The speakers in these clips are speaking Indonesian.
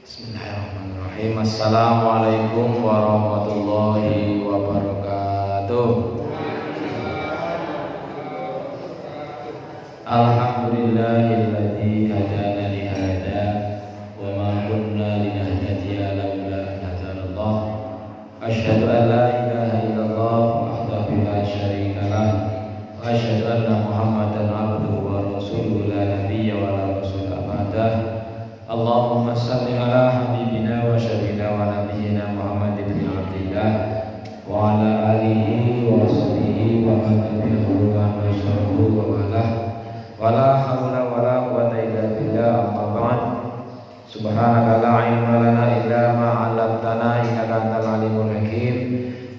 Bismillahirrahmanirrahim. Assalamualaikum warahmatullahi wabarakatuh. Alhamdulillahilladzi hadana li hada wa ma kunna linahtadiya laula an hadanallah. Asyhadu an la ilaha illallah wahdahu la syarika lah wa asyhadu anna Muhammadan abduhu wa rasuluhu la nabiyya wa la rasula ba'dah. Allahumma salli ala habibina wa syabina wa nabiyyina Muhammad ibn Abdillah wa ala alihi wa sahbihi wa man tabi'ahu wa nashahu wa walah wa la hawla wa la quwwata illa billah amma ba'd. Subhanaka la ilma lana illa ma 'allamtana innaka antal alimul hakim.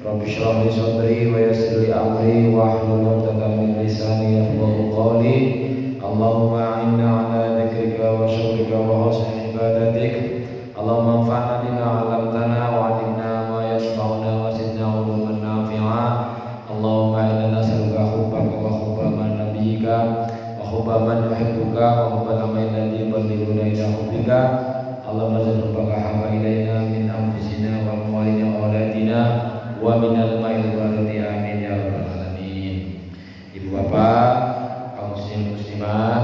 Rabbi shrah li sadri wa yassir li amri wa hlul 'uqdatam min lisani yafqahu qawli. Allahumma a'inna ala dzikrika wa syukrika wa husni ibadatik. Allahumma anfa'na bima 'allamtana wa 'allimna ma yanfa'una wa zidna 'ilman nafi'a. Allahumma inna nas'aluka hubbaka wa hubba man nabiyyika wa hubba man yuhibbuka wa hubbal amali alladhi yuballighuna ila hubbika. Allahumma zid hubbaka habba ilaina min anfusina wa amwalina wa auladina wa min al-ma'il wardi amin ya rabbal alamin. Ibu bapak, muslimat,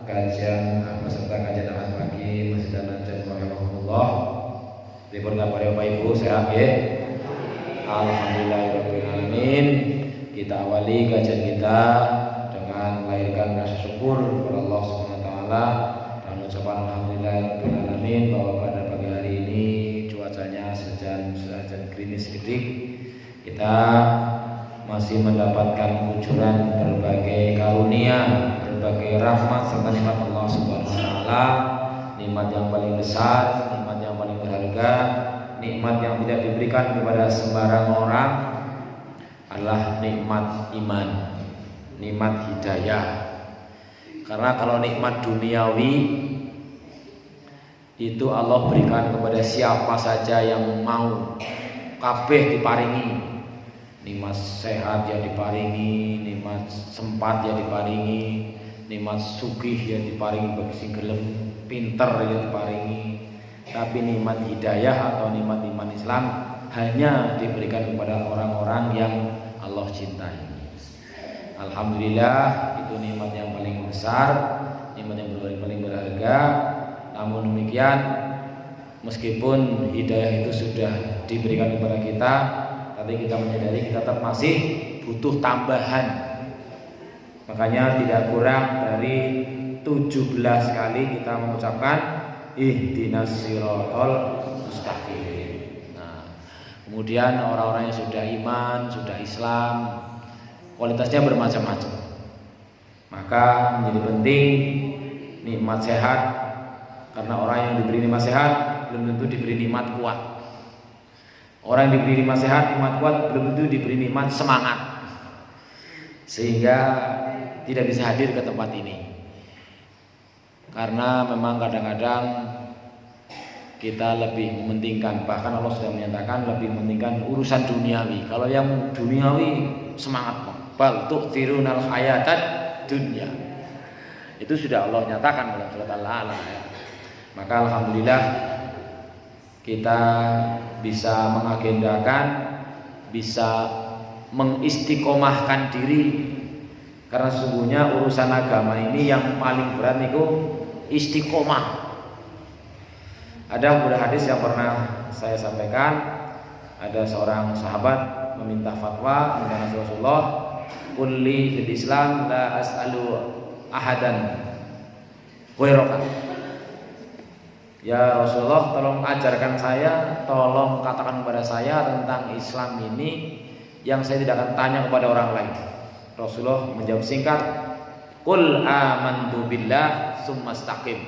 kajian peserta kajian ahad pagi Masjid An-Najah rahimahullah. Dipun kabari Bapak Ibu sehat nggih? Alhamdulillahirabbil alamin. Kita awali kajian kita dengan melahirkan rasa syukur kepada Allah Subhanahu wa taala dan ucapan alhamdulillahirabbil alamin bahwa pada pagi hari ini cuacanya sejan gerimis sedikit. Kita masih mendapatkan kucuran berbagai karunia, berbagai rahmat serta nikmat Allah Subhanahu wa taala, nikmat yang paling besar, nikmat yang paling berharga, nikmat yang tidak diberikan kepada sembarang orang adalah nikmat iman, nikmat hidayah. Karena kalau nikmat duniawi itu Allah berikan kepada siapa saja yang mau, kabeh diparingi. Nikmat sehat ya diparingi, nikmat sempat ya diparingi, nikmat sugih ya diparingi bagi sing gelem, pinter ya diparingi. Tapi nikmat hidayah atau nikmat iman Islam hanya diberikan kepada orang-orang yang Allah cintai. Alhamdulillah, itu nikmat yang paling besar, nikmat yang paling berharga. Namun demikian, meskipun hidayah itu sudah diberikan kepada kita, tapi kita menyadari kita tetap masih butuh tambahan. Makanya tidak kurang dari 17 kali kita mengucapkan ihdinas siratal mustaqim. Nah, kemudian orang-orang yang sudah iman, sudah Islam, kualitasnya bermacam-macam. Maka menjadi penting nikmat sehat, karena orang yang diberi nikmat sehat belum tentu diberi nikmat kuat. Orang yang diberi nikmat sehat, nikmat kuat belum tentu diberi nikmat semangat, sehingga tidak bisa hadir ke tempat ini. Karena memang kadang-kadang kita lebih mementingkan, bahkan Allah sudah menyatakan lebih mementingkan urusan duniawi. Kalau yang duniawi semangat, bal tu'thirunal hayatad dunya, itu sudah Allah nyatakan dalam surat Al-A'la. Maka alhamdulillah kita bisa mengagendakan, bisa mengistiqomahkan diri, karena sesungguhnya urusan agama ini yang paling berat itu istiqomah. Ada beberapa hadis yang pernah saya sampaikan. Ada seorang sahabat meminta fatwa kepada Rasulullah, "Qulli fil Islam la as'alu ahadan ghairaka." Ya Rasulullah, tolong ajarkan saya, tolong katakan kepada saya tentang Islam ini yang saya tidak akan tanya kepada orang lain. Rasulullah menjawab singkat, "Qul amantu billah tsumma istaqim."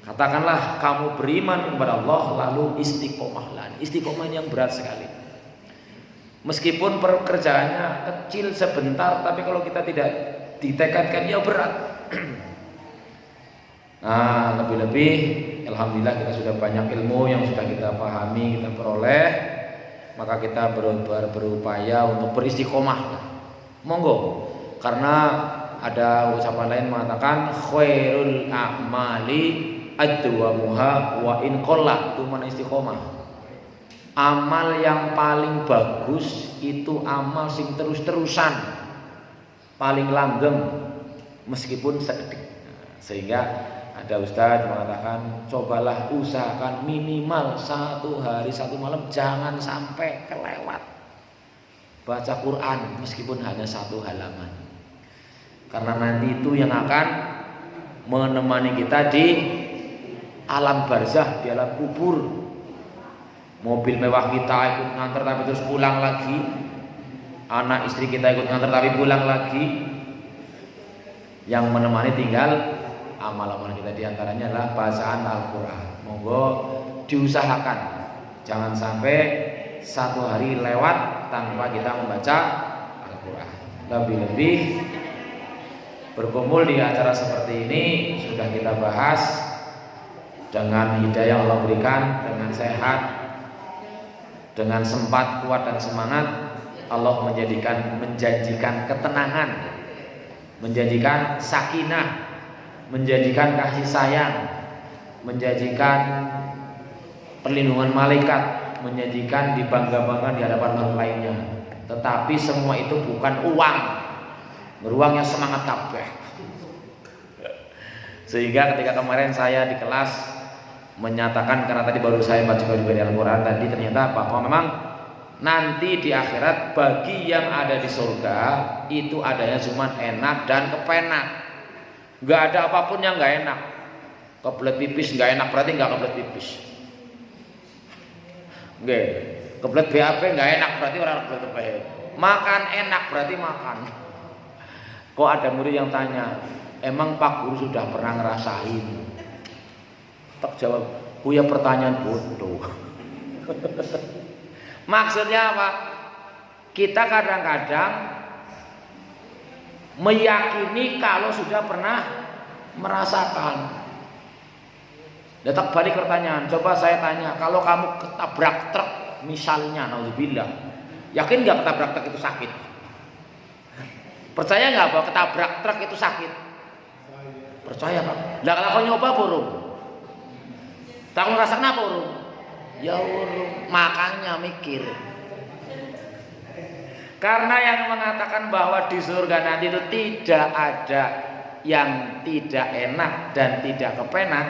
Katakanlah kamu beriman kepada Allah lalu istiqomahlah. Istiqomah yang berat sekali. Meskipun pekerjaannya kecil sebentar, tapi kalau kita tidak ditekadkan ya berat. Nah, lebih-lebih alhamdulillah kita sudah banyak ilmu yang sudah kita pahami, kita peroleh, maka kita berupaya untuk beristiqomah. Monggo, karena ada ucapan lain mengatakan khairul a'mali adwamuha wa in qalla, itu mana istiqomah. Amal yang paling bagus itu amal sing terus-terusan, paling langgeng meskipun sekedik. Sehingga ada ustadz mengatakan, cobalah usahakan minimal 1 hari 1 malam jangan sampai kelewat baca Quran meskipun hanya 1 halaman. Karena nanti itu yang akan menemani kita di alam barzah, di alam kubur. Mobil mewah kita ikut nganter tapi terus pulang lagi, anak istri kita ikut nganter tapi pulang lagi. Yang menemani tinggal amal-amal kita, diantaranya adalah bacaan Al-Quran. Monggo diusahakan jangan sampai 1 hari lewat tanpa kita membaca Al-Quran. Lebih-lebih berkumpul di acara seperti ini sudah kita bahas, dengan hidayah Allah berikan, dengan sehat, dengan sempat, kuat dan semangat, Allah menjanjikan ketenangan, menjanjikan sakinah, menjanjikan kasih sayang, menjanjikan perlindungan malaikat, menjanjikan dibangga-banggakan di hadapan orang lainnya. Tetapi semua itu bukan uang, beruangnya semangat kabeh. Sehingga ketika kemarin saya di kelas menyatakan, karena tadi baru saya baca juga di Al-Quran tadi, ternyata bahwa memang nanti di akhirat bagi yang ada di surga itu adanya cuma enak dan kepenak. Nggak ada apapun yang nggak enak. Kebelet pipis nggak enak berarti nggak kebelet pipis. Nggak. Kebelet BAB nggak enak berarti orang kebelet BAB. Makan enak berarti makan. Kok ada murid yang tanya, emang Pak Guru sudah pernah ngerasain? Tak jawab, punya pertanyaan bodoh. Maksudnya apa? Kita kadang-kadang meyakini kalau sudah pernah merasakan. Datang balik pertanyaan, coba saya tanya, kalau kamu ketabrak truk misalnya, naudzubillah, yakin nggak ketabrak truk itu sakit? Percaya nggak bahwa ketabrak truk itu sakit? Percaya Pak. Lah kalau kau nyoba burung, tak ngerasakan apa urung? Ya urung, makanya mikir. Karena yang mengatakan bahwa di surga nanti itu tidak ada yang tidak enak dan tidak kepenak,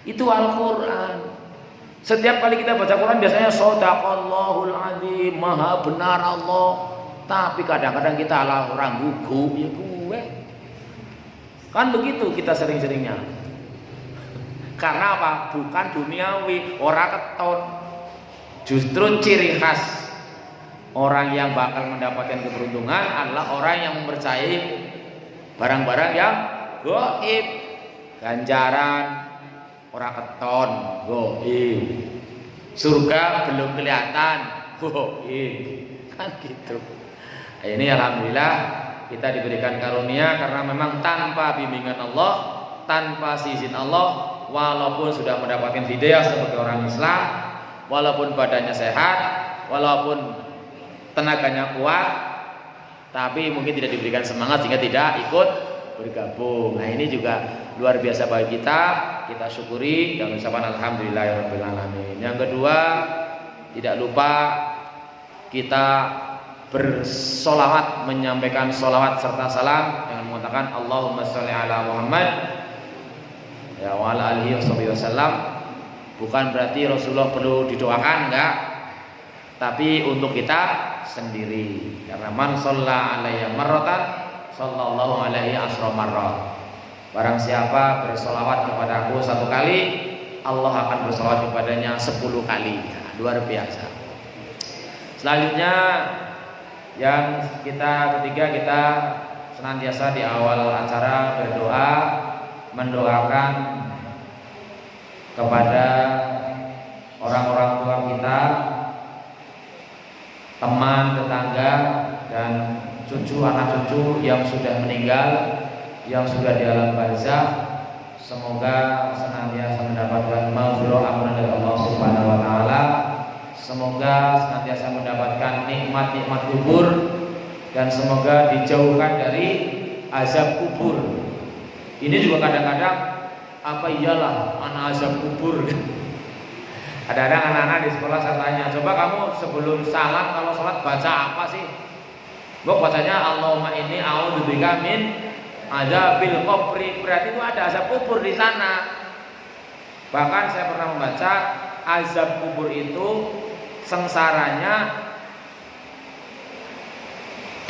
itu Al-Quran. Setiap kali kita baca Quran biasanya Shadaqallahul Azim, maha benar Allah. Tapi kadang-kadang kita ala orang gugup, ya gue. Kan begitu kita sering-seringnya. Karena apa? Bukan duniawi, orang keton. Justru ciri khas orang yang bakal mendapatkan keberuntungan adalah orang yang mempercayai barang-barang yang gaib. Ganjaran orang keton, gaib. Surga belum kelihatan, gaib. Kan gitu. Ini alhamdulillah kita diberikan karunia karena memang tanpa bimbingan Allah, tanpa izin Allah, walaupun sudah mendapatkan hidayah sebagai orang Islam, walaupun badannya sehat, walaupun tenaganya kuat, tapi mungkin tidak diberikan semangat sehingga tidak ikut bergabung. Nah ini juga luar biasa bagi kita syukuri dan ucapan alhamdulillahirabbil alamin. Yang kedua, tidak lupa kita bersolawat, menyampaikan solawat serta salam dengan mengatakan Allahumma sholli ala Muhammad ya wa ala alihi wasallam. Bukan berarti Rasulullah perlu didoakan, enggak, tapi untuk kita sendiri. Karena man shalla alayya marratan sallallahu alaihi asra marrat. Barang siapa bersolawat kepada aku 1 kali, Allah akan bersolawat kepadanya 10 kali. Nah, luar biasa. Selanjutnya yang ketiga, kita senantiasa di awal acara berdoa, mendoakan kepada orang-orang tua kita, teman, tetangga, dan cucu, anak cucu yang sudah meninggal, yang sudah di alam barzah. Semoga senantiasa mendapatkan maghfirah ampunan dari Allah Subhanahu wa taala. Semoga senantiasa mendapatkan nikmat-nikmat kubur, dan semoga dijauhkan dari azab kubur. Ini juga kadang-kadang apa iyalah anak azab kubur. Ada anak-anak di sekolah saya tanya, coba kamu sebelum salat kalau salat baca apa sih? Gua bacanya Allahumma inni a'udzubika min adzabil qabri. Berarti itu ada azab kubur di sana. Bahkan saya pernah membaca azab kubur itu sengsaranya,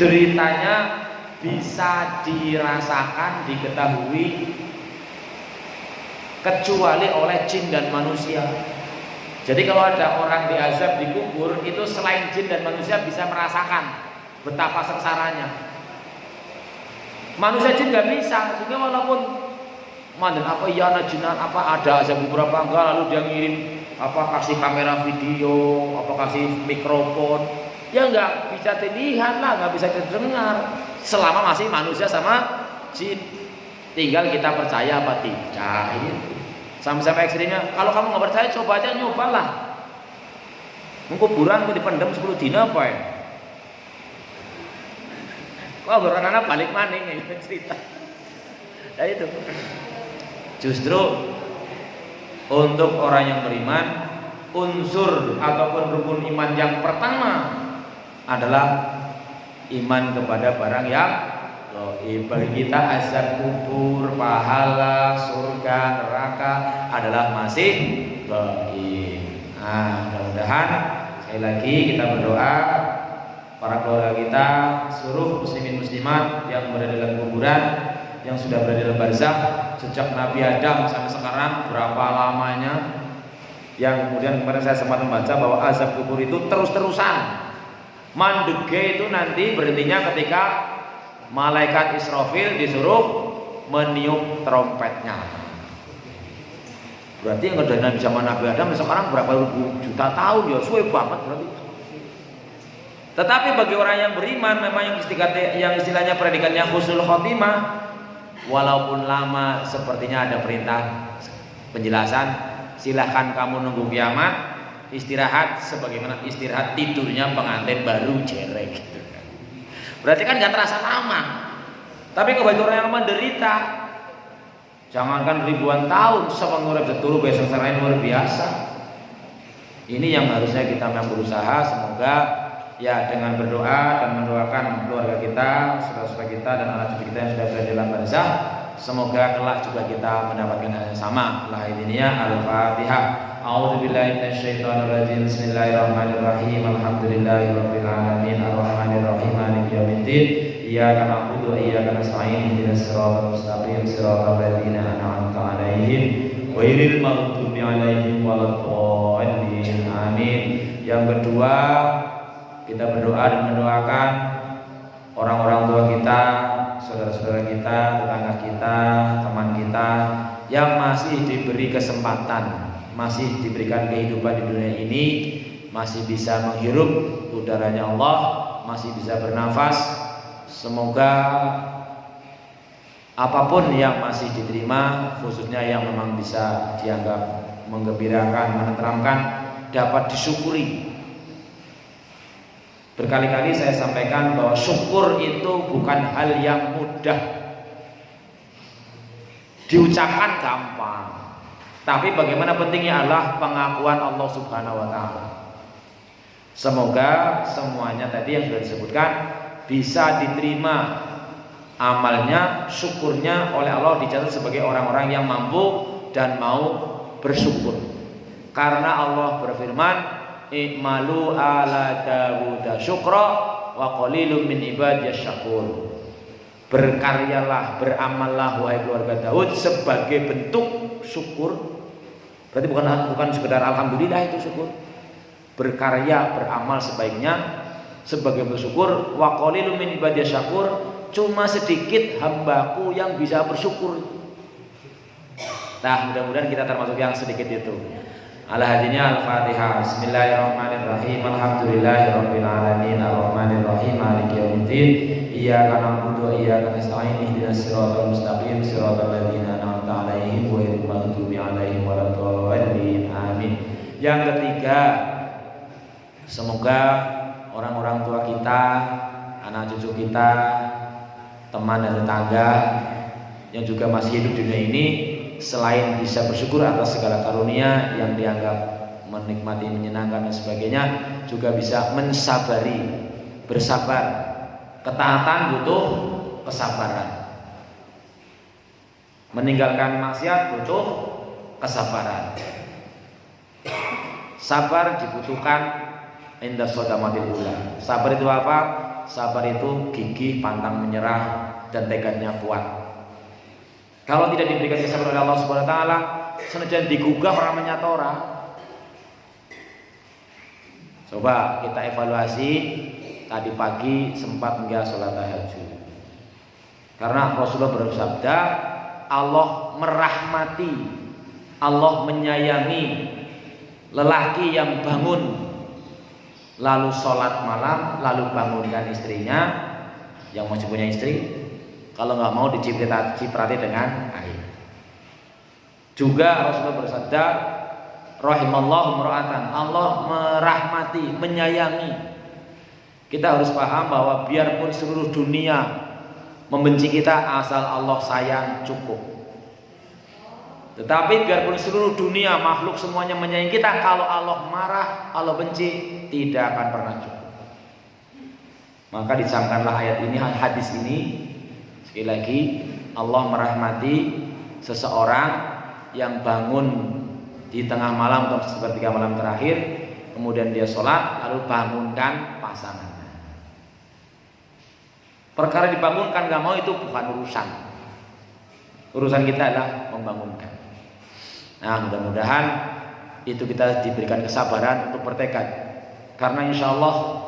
deritanya bisa dirasakan, diketahui kecuali oleh jin dan manusia. Jadi kalau ada orang diazab di kubur, itu selain jin dan manusia bisa merasakan betapa sengsaranya. Manusia jin nggak bisa, sehingga walaupun mandan apa iya jinan apa ada azab kubur apa enggak, lalu dia ngirim apa kasih kamera video, apa kasih mikrofon, ya nggak bisa dilihat lah, nggak bisa didengar selama masih manusia sama jin. Tinggal kita percaya apa tidak. Ini sampai ekstrimnya. Kalau kamu nggak percaya, coba aja nyobalah. Kuburan itu dipendam 10 dina apa ya? Kok anak balik maning ya cerita. Nah itu. Justru untuk orang yang beriman, unsur ataupun rukun iman yang pertama adalah iman kepada barang yang bagi kita azab kubur, pahala, surga, neraka adalah masih gaib. Nah, mudah-mudahan sekali lagi kita berdoa para keluarga kita, seluruh muslimin muslimat yang berada dalam kuburan, yang sudah berada dalam barzakh sejak Nabi Adam sampai sekarang berapa lamanya, yang kemudian kemarin saya sempat membaca bahwa azab kubur itu terus-terusan. Mandege itu nanti berhentinya ketika malaikat Israfil disuruh meniup trompetnya. Berarti yang udah Nabi zaman Nabi Adam sekarang berapa juta tahun ya, suwe banget berarti. Tetapi bagi orang yang beriman memang yang istilahnya predikatnya husnul khotimah, walaupun lama sepertinya ada perintah penjelasan, silahkan kamu nunggu kiamat, istirahat sebagaimana istirahat tidurnya pengantin baru jerek gitu. Berarti kan gak terasa lama. Tapi bagi orang yang menderita, jangankan ribuan tahun, semengurat seturu besok serain luar biasa. Ini yang harusnya kita memang berusaha. Semoga ya dengan berdoa dan mendoakan keluarga kita, saudara-saudara kita dan anak cucu kita yang sudah berada dalam barzakh, semoga kelak juga kita mendapatkan hal yang sama. Al-Fatihah. A'udzubillahi minasyaitonirrajim. Bismillahirrahmanirrahim. Alhamdulillahirabbil alamin. Arrahmanirrahim. Maliki yaumiddin. Iyyaka na'budu wa iyyaka nasta'in. Ihdinas siratal mustaqim. Siratal ladzina an'amta 'alaihim ghairil maghdubi 'alaihim waladdallin. Amin. Yang kedua, kita berdoa dan mendoakan orang-orang tua kita, saudara-saudara kita, tetangga kita, teman kita yang masih diberi kesempatan, masih diberikan kehidupan di dunia ini, masih bisa menghirup udaranya Allah, masih bisa bernafas. Semoga apapun yang masih diterima, khususnya yang memang bisa dianggap menggembirakan, menenteramkan, dapat disyukuri. Berkali-kali saya sampaikan bahwa syukur itu bukan hal yang mudah, diucapkan gampang, tapi bagaimana pentingnya adalah pengakuan Allah Subhanahu wa Ta'ala. Semoga semuanya tadi yang sudah disebutkan bisa diterima amalnya, syukurnya oleh Allah, dicatat sebagai orang-orang yang mampu dan mau bersyukur. Karena Allah berfirman, "I'malu ala Dawud syukra wa qalilum min ibadiyas syakur." Berkaryalah, beramallah wahai keluarga Daud sebagai bentuk syukur. Berarti bukan sekedar alhamdulillah itu syukur. Berkarya, beramal sebaiknya sebagai bersyukur. Wa qalilum min ibadiyas syakur, cuma sedikit hambaku yang bisa bersyukur. Nah, mudah-mudahan kita termasuk yang sedikit itu. Al-hadinya Al-Fatihah. Bismillahirrahmanirrahim. Alhamdulillahirabbil alamin. Arrahmanirrahim. Maliki yaumiddin. Iyyaka na'budu wa iyyaka nasta'in. Ihdinas siratal mustaqim. Siratal ladzina an'amta 'alaihim ghairil maghdubi 'alaihim waladdallin. Amin. Yang ketiga, semoga orang-orang tua kita, anak cucu kita, teman dan tetangga yang juga masih hidup di dunia ini selain bisa bersyukur atas segala karunia yang dianggap menikmati, menyenangkan dan sebagainya, juga bisa mensabari, bersabar. Ketaatan butuh kesabaran. Meninggalkan maksiat butuh kesabaran. Sabar dibutuhkan inda sodamatil ula. Sabar itu apa? Sabar itu gigih, pantang menyerah, dan tekadnya kuat. Kalau tidak diberikan kesabaran oleh Allah Subhanahu wa taala, senajan digugah orang menyatora. Coba kita evaluasi, tadi pagi sempat enggak sholat tahajud. Karena Rasulullah bersabda, Allah merahmati, Allah menyayangi lelaki yang bangun lalu sholat malam, lalu bangunkan istrinya yang masih punya istri. Kalau nggak mau diciprati dengan air. Juga Rasulullah bersabda, rahimallahu mura'atan, Allah merahmati, menyayangi. Kita harus paham bahwa biarpun seluruh dunia membenci kita, asal Allah sayang cukup. Tetapi biarpun seluruh dunia makhluk semuanya menyayangi kita, kalau Allah marah, Allah benci, tidak akan pernah cukup. Maka dicamkanlah ayat ini, hadis ini. Sekali lagi, Allah merahmati seseorang yang bangun di tengah malam atau sepertiga malam terakhir, kemudian dia sholat, lalu bangunkan pasangannya. Perkara dibangunkan gak mau itu bukan urusan. Urusan kita adalah membangunkan. Nah, mudah-mudahan itu kita diberikan kesabaran untuk bertekad. Karena insya Allah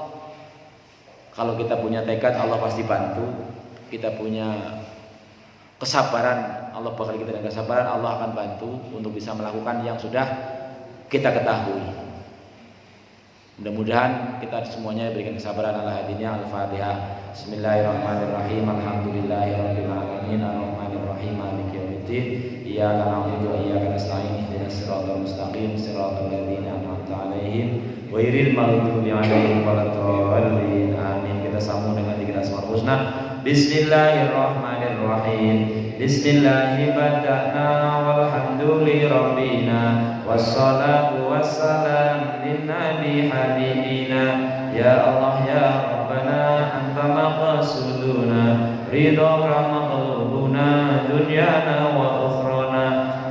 kalau kita punya tekad, Allah pasti bantu. Kita punya kesabaran, Allah bakal kita dengan kesabaran, Allah akan bantu untuk bisa melakukan yang sudah kita ketahui. Mudah-mudahan kita semuanya diberikan kesabaran. Ala hadinya Al-Fatihah. Bismillahirrahmanirrahim. Alhamdulillahirabbil alamin. Arrahmanirrahim. Maliki yaumiddin. Iyyaka na'budu wa iyyaka nasta'in. Ihdinas siratal mustaqim. Siratal ladzina an'amta 'alaihim ghairil maghdubi 'alaihim waladdallin. Amin. Kita sambung dengan zikir Asmaul Husna. Bismillahirrahmanirrahim. Bismillahi bada'na walhamduli rabbina wassalatu wassalam linnabi habibina. Ya Allah ya Rabbana anta maqsuduna ridhaka maqlubuna dunyana wa ukhrana.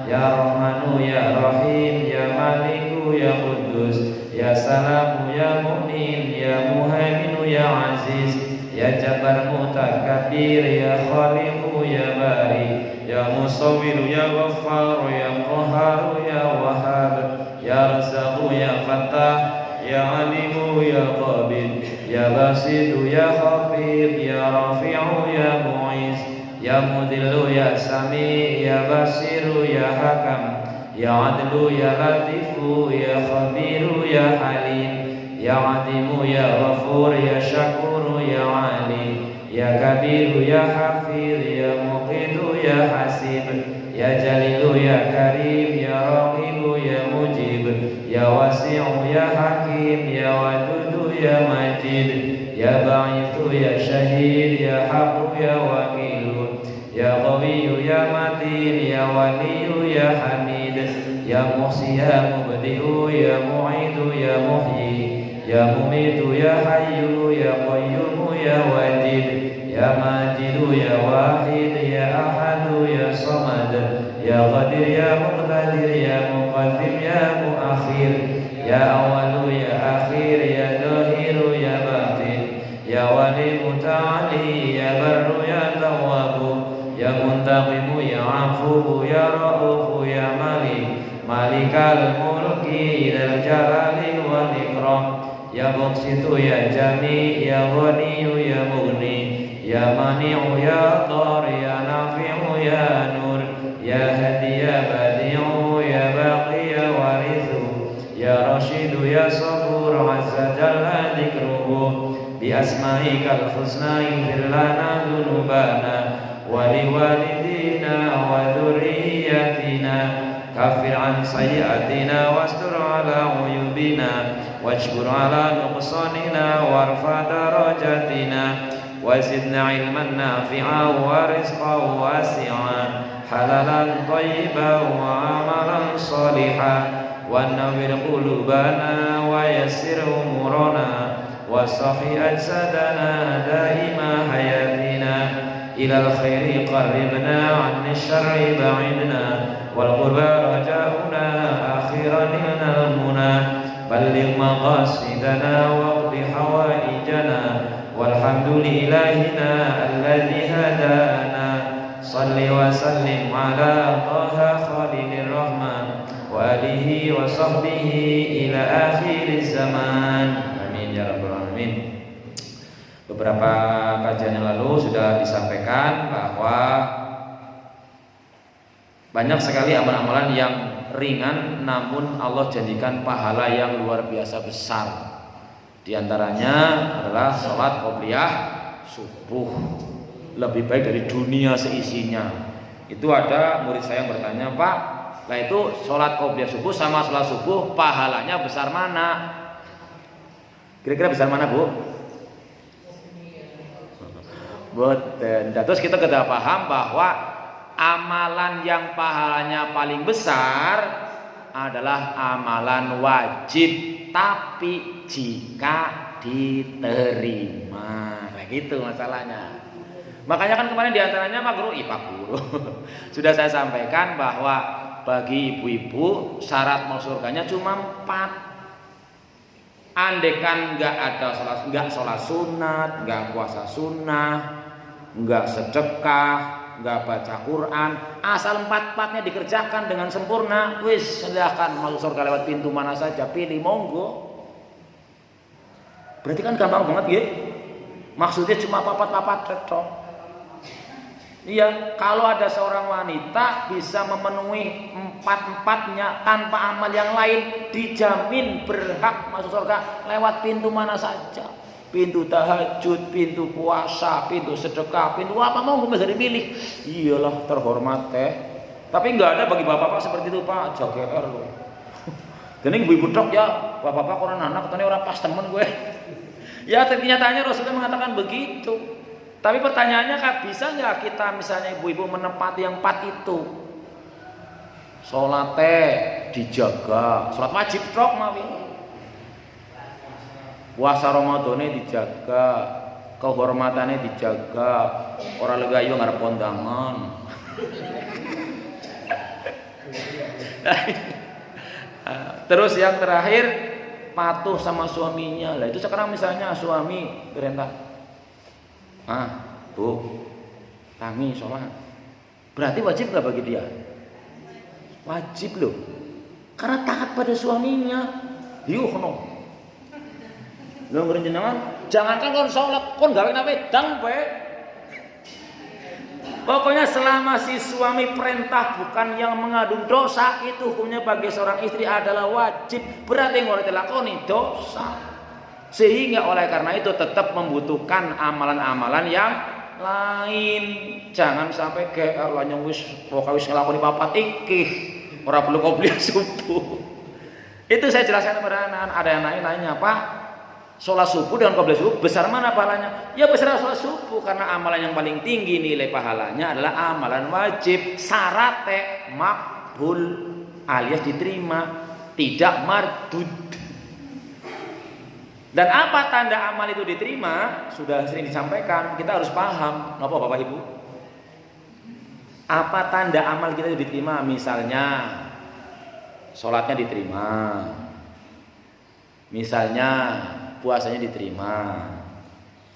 Ya Rahmanu ya Rahim ya Maliku ya Quddus ya Salamu ya Mu'min ya Muhaiminu ya Aziz ya Jabbar Mutakabbir ya Khaliqu ya Bari ya Musawwir ya Ghaffar ya Qahhar ya Wahhab ya Razzaq ya Fattah ya Alimu ya Qabid ya Basit ya Khafid ya Rafi'u ya Mu'iz ya Mudillu ya Sami ya Basir ya Hakam ya Adlu ya Latifu ya Khabiru ya Halim ya Adimu ya Ghafur ya Syakuru ya Ali ya Kabiru ya Hafidh ya Muqitu ya Hasib ya Jalilu ya Karim ya Raqibu ya Mujib ya Wasi'u ya Hakim ya Wadudu ya Majid ya Ba'ithu ya Syahid ya Haqu ya Wakilu ya Qawiyu ya Matin ya Waliyu ya Hamid ya Muhsi ya Mubdi'u ya Mu'idu ya Muhyi ya Mumitu ya Hayyu ya Qayyumu ya Wajid ya Majidu ya Wahid ya Ahadu ya Samad ya Qadir ya Muqtadir ya Muqaddim ya Muakhir ya Awalu ya Akhir ya Dahiru ya Batin ya Wali Muta'ali ya Barru ya Tawwabu ya Muntaqimu ya Afuhu ya Ra'ufu ya Malik Malikal Mulki Dzal Jalali wal Ikram ya Muqsitu ya Jami ya Ghaniyu ya Mughni ya Mani'u ya Dhar ya Nafi'u ya Nur ya Hadi ya Badi'u ya Baqi ya Warithu ya Rashidu ya Sabur azza jalla dzikruhu bi asma'ikal husna ighfir lana dzunubana wa liwalidina wa dzurriyyatina kafir an sayyi'atina wastur ala uyubina wajbur ala nuqsanina warfa darajatina wazidna ilman nafi'a wa rizqan wasi'a halalan thayyiban wa amalan shalihan wa nawwir qulubana wa yassir umurana wa sahih ajsadana daima hayatina ilal khairi qarribna 'anil syarri ba'idna wal qurba raja'una akhiran ilal muna balligh maqasidana waqdi hawaijana walhamdulillahina alladzi hadana salli wa sallim ala taha khalilur rahman wa alihi wa sahbihi ila akhiriz zaman. Amin ya rabbal alamin. Beberapa kajian yang lalu sudah disampaikan bahwa banyak sekali amalan-amalan yang ringan namun Allah janjikan pahala yang luar biasa besar. Di antaranya adalah sholat qobliyah subuh, lebih baik dari dunia seisinya. Itu ada murid saya yang bertanya, Pak, lah itu sholat qobliyah subuh sama sholat subuh pahalanya besar mana? Kira-kira besar mana, Bu? Betul. Terus kita sudah paham bahwa amalan yang pahalanya paling besar adalah amalan wajib, tapi jika diterima, kayak gitu masalahnya. Makanya kan kemarin diantaranya Pak Guru, sudah saya sampaikan bahwa bagi ibu-ibu syarat masuk surganya cuma 4. Andekan nggak sholat sunat, nggak puasa sunnah, nggak sedekah, nggak baca Quran, asal 4-4-nya dikerjakan dengan sempurna, wis silahkan masuk surga lewat pintu mana saja, pilih monggo. Berarti kan gampang banget ya. Maksudnya cuma papat-papat retok. Iya, kalau ada seorang wanita bisa memenuhi 4-4-nya tanpa amal yang lain, dijamin berhak masuk surga lewat pintu mana saja. Pintu tahajud, pintu puasa, pintu sedekah, pintu apa mau bisa dipilih. Iyalah terhormat teh. Tapi nggak ada bagi bapak-bapak seperti itu, Pak. JGR loh. Gini ibu-ibu dok ya, bapak-bapak orang anak katanya orang pas temen gue. Ya ternyata Rasulullah mengatakan begitu. Tapi pertanyaannya kan bisa nggak kita misalnya ibu-ibu menepati yang 4 itu? Sholatnya dijaga, sholat wajib trok mawi. Puasa Ramadannya dijaga, kehormatannya dijaga, orang legayu ngarep kondangan. Terus yang terakhir patuh sama suaminya. Lah itu sekarang misalnya suami perintah, Bu, kami sholat, berarti wajib nggak bagi dia? Wajib loh, karena taat pada suaminya. Yuh no, lo ngerenjenangan, jangankan kon sholat, kon gawe wedang pe. Pokoknya selama si suami perintah bukan yang mengandung dosa, itu hukumnya bagi seorang istri adalah wajib. Berarti yang harus dilakoni dosa. Sehingga oleh karena itu tetap membutuhkan amalan-amalan yang lain. Jangan sampai GR lah yang wis ngelakoni papat ikih, ora perlu qobliyah subuh. Itu saya jelaskan kepada anak-anak. Ada yang lain-lainnya, Pak, sholat subuh dengan qobliyah subuh besar mana pahalanya? Ya besar sholat subuh, karena amalan yang paling tinggi nilai pahalanya adalah amalan wajib. Syaratnya makbul alias diterima, tidak mardud. Dan apa tanda amal itu diterima? Sudah sering disampaikan, kita harus paham. Kenapa Bapak Ibu? Apa tanda amal kita itu diterima? Misalnya sholatnya diterima, misalnya puasanya diterima,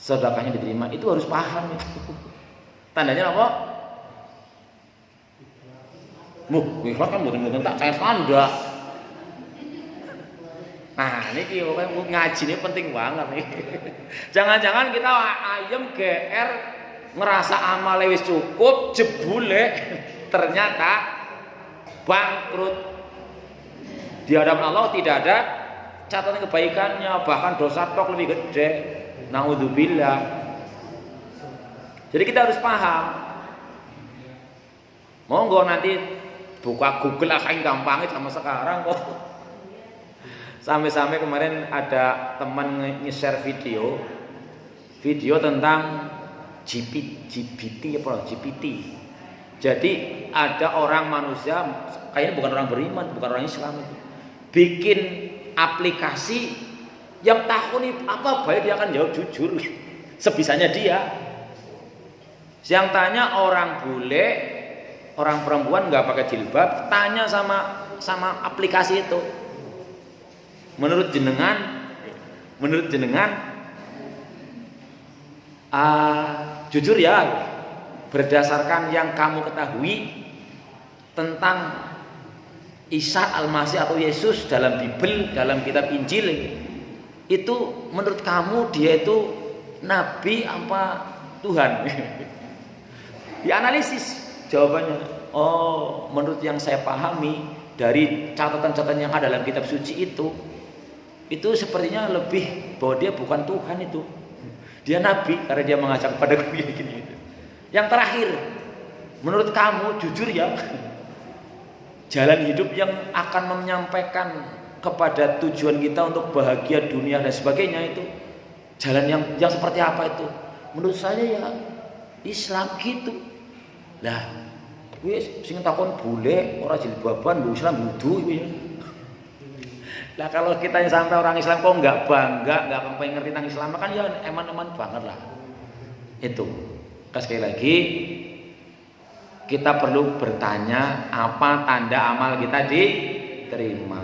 sedekahnya diterima. Itu harus paham itu. Tandanya apa? Ikhlas kan bukan tak saya tanda. Nah, ini ngaji ini penting banget nih. Jangan-jangan kita ayam GR ngerasa amal wis cukup, jebule ternyata bangkrut. Di hadapan Allah tidak ada catatan kebaikannya, bahkan dosa tok lebih gede. Naudzubillah. Jadi kita harus paham. Monggo nanti buka Google akan gampangnya sama sekarang kok. Sampai-sampai kemarin ada teman nge-share video tentang GPT. Jadi ada orang manusia kayaknya bukan orang beriman, bukan orang Islam itu, bikin aplikasi yang tahu nih apa baik dia akan jawab jujur sebisanya dia. Yang tanya orang bule, orang perempuan nggak pakai jilbab, tanya sama aplikasi itu. Menurut jenengan, jujur ya, berdasarkan yang kamu ketahui tentang Isa Al-Masih atau Yesus dalam Bible, dalam kitab Injil, itu menurut kamu dia itu nabi apa Tuhan? Dianalisis jawabannya. Oh, menurut yang saya pahami dari catatan-catatan yang ada dalam kitab suci itu sepertinya lebih bahwa dia bukan Tuhan itu. Dia nabi karena dia mengajak pada gini. Yang terakhir, menurut kamu jujur ya, jalan hidup yang akan menyampaikan kepada tujuan kita untuk bahagia dunia dan sebagainya itu jalan yang seperti apa itu? Menurut saya ya Islam gitu. Lah, wis sing takon bule ora jilbaban mbok Islam wudu iku ya. Lah kalau kita yang sampai orang Islam kok enggak bangga, enggak pengen ngerti tentang Islam kan ya eman-eman banget lah. Itu. Sekali lagi kita perlu bertanya apa tanda amal kita diterima.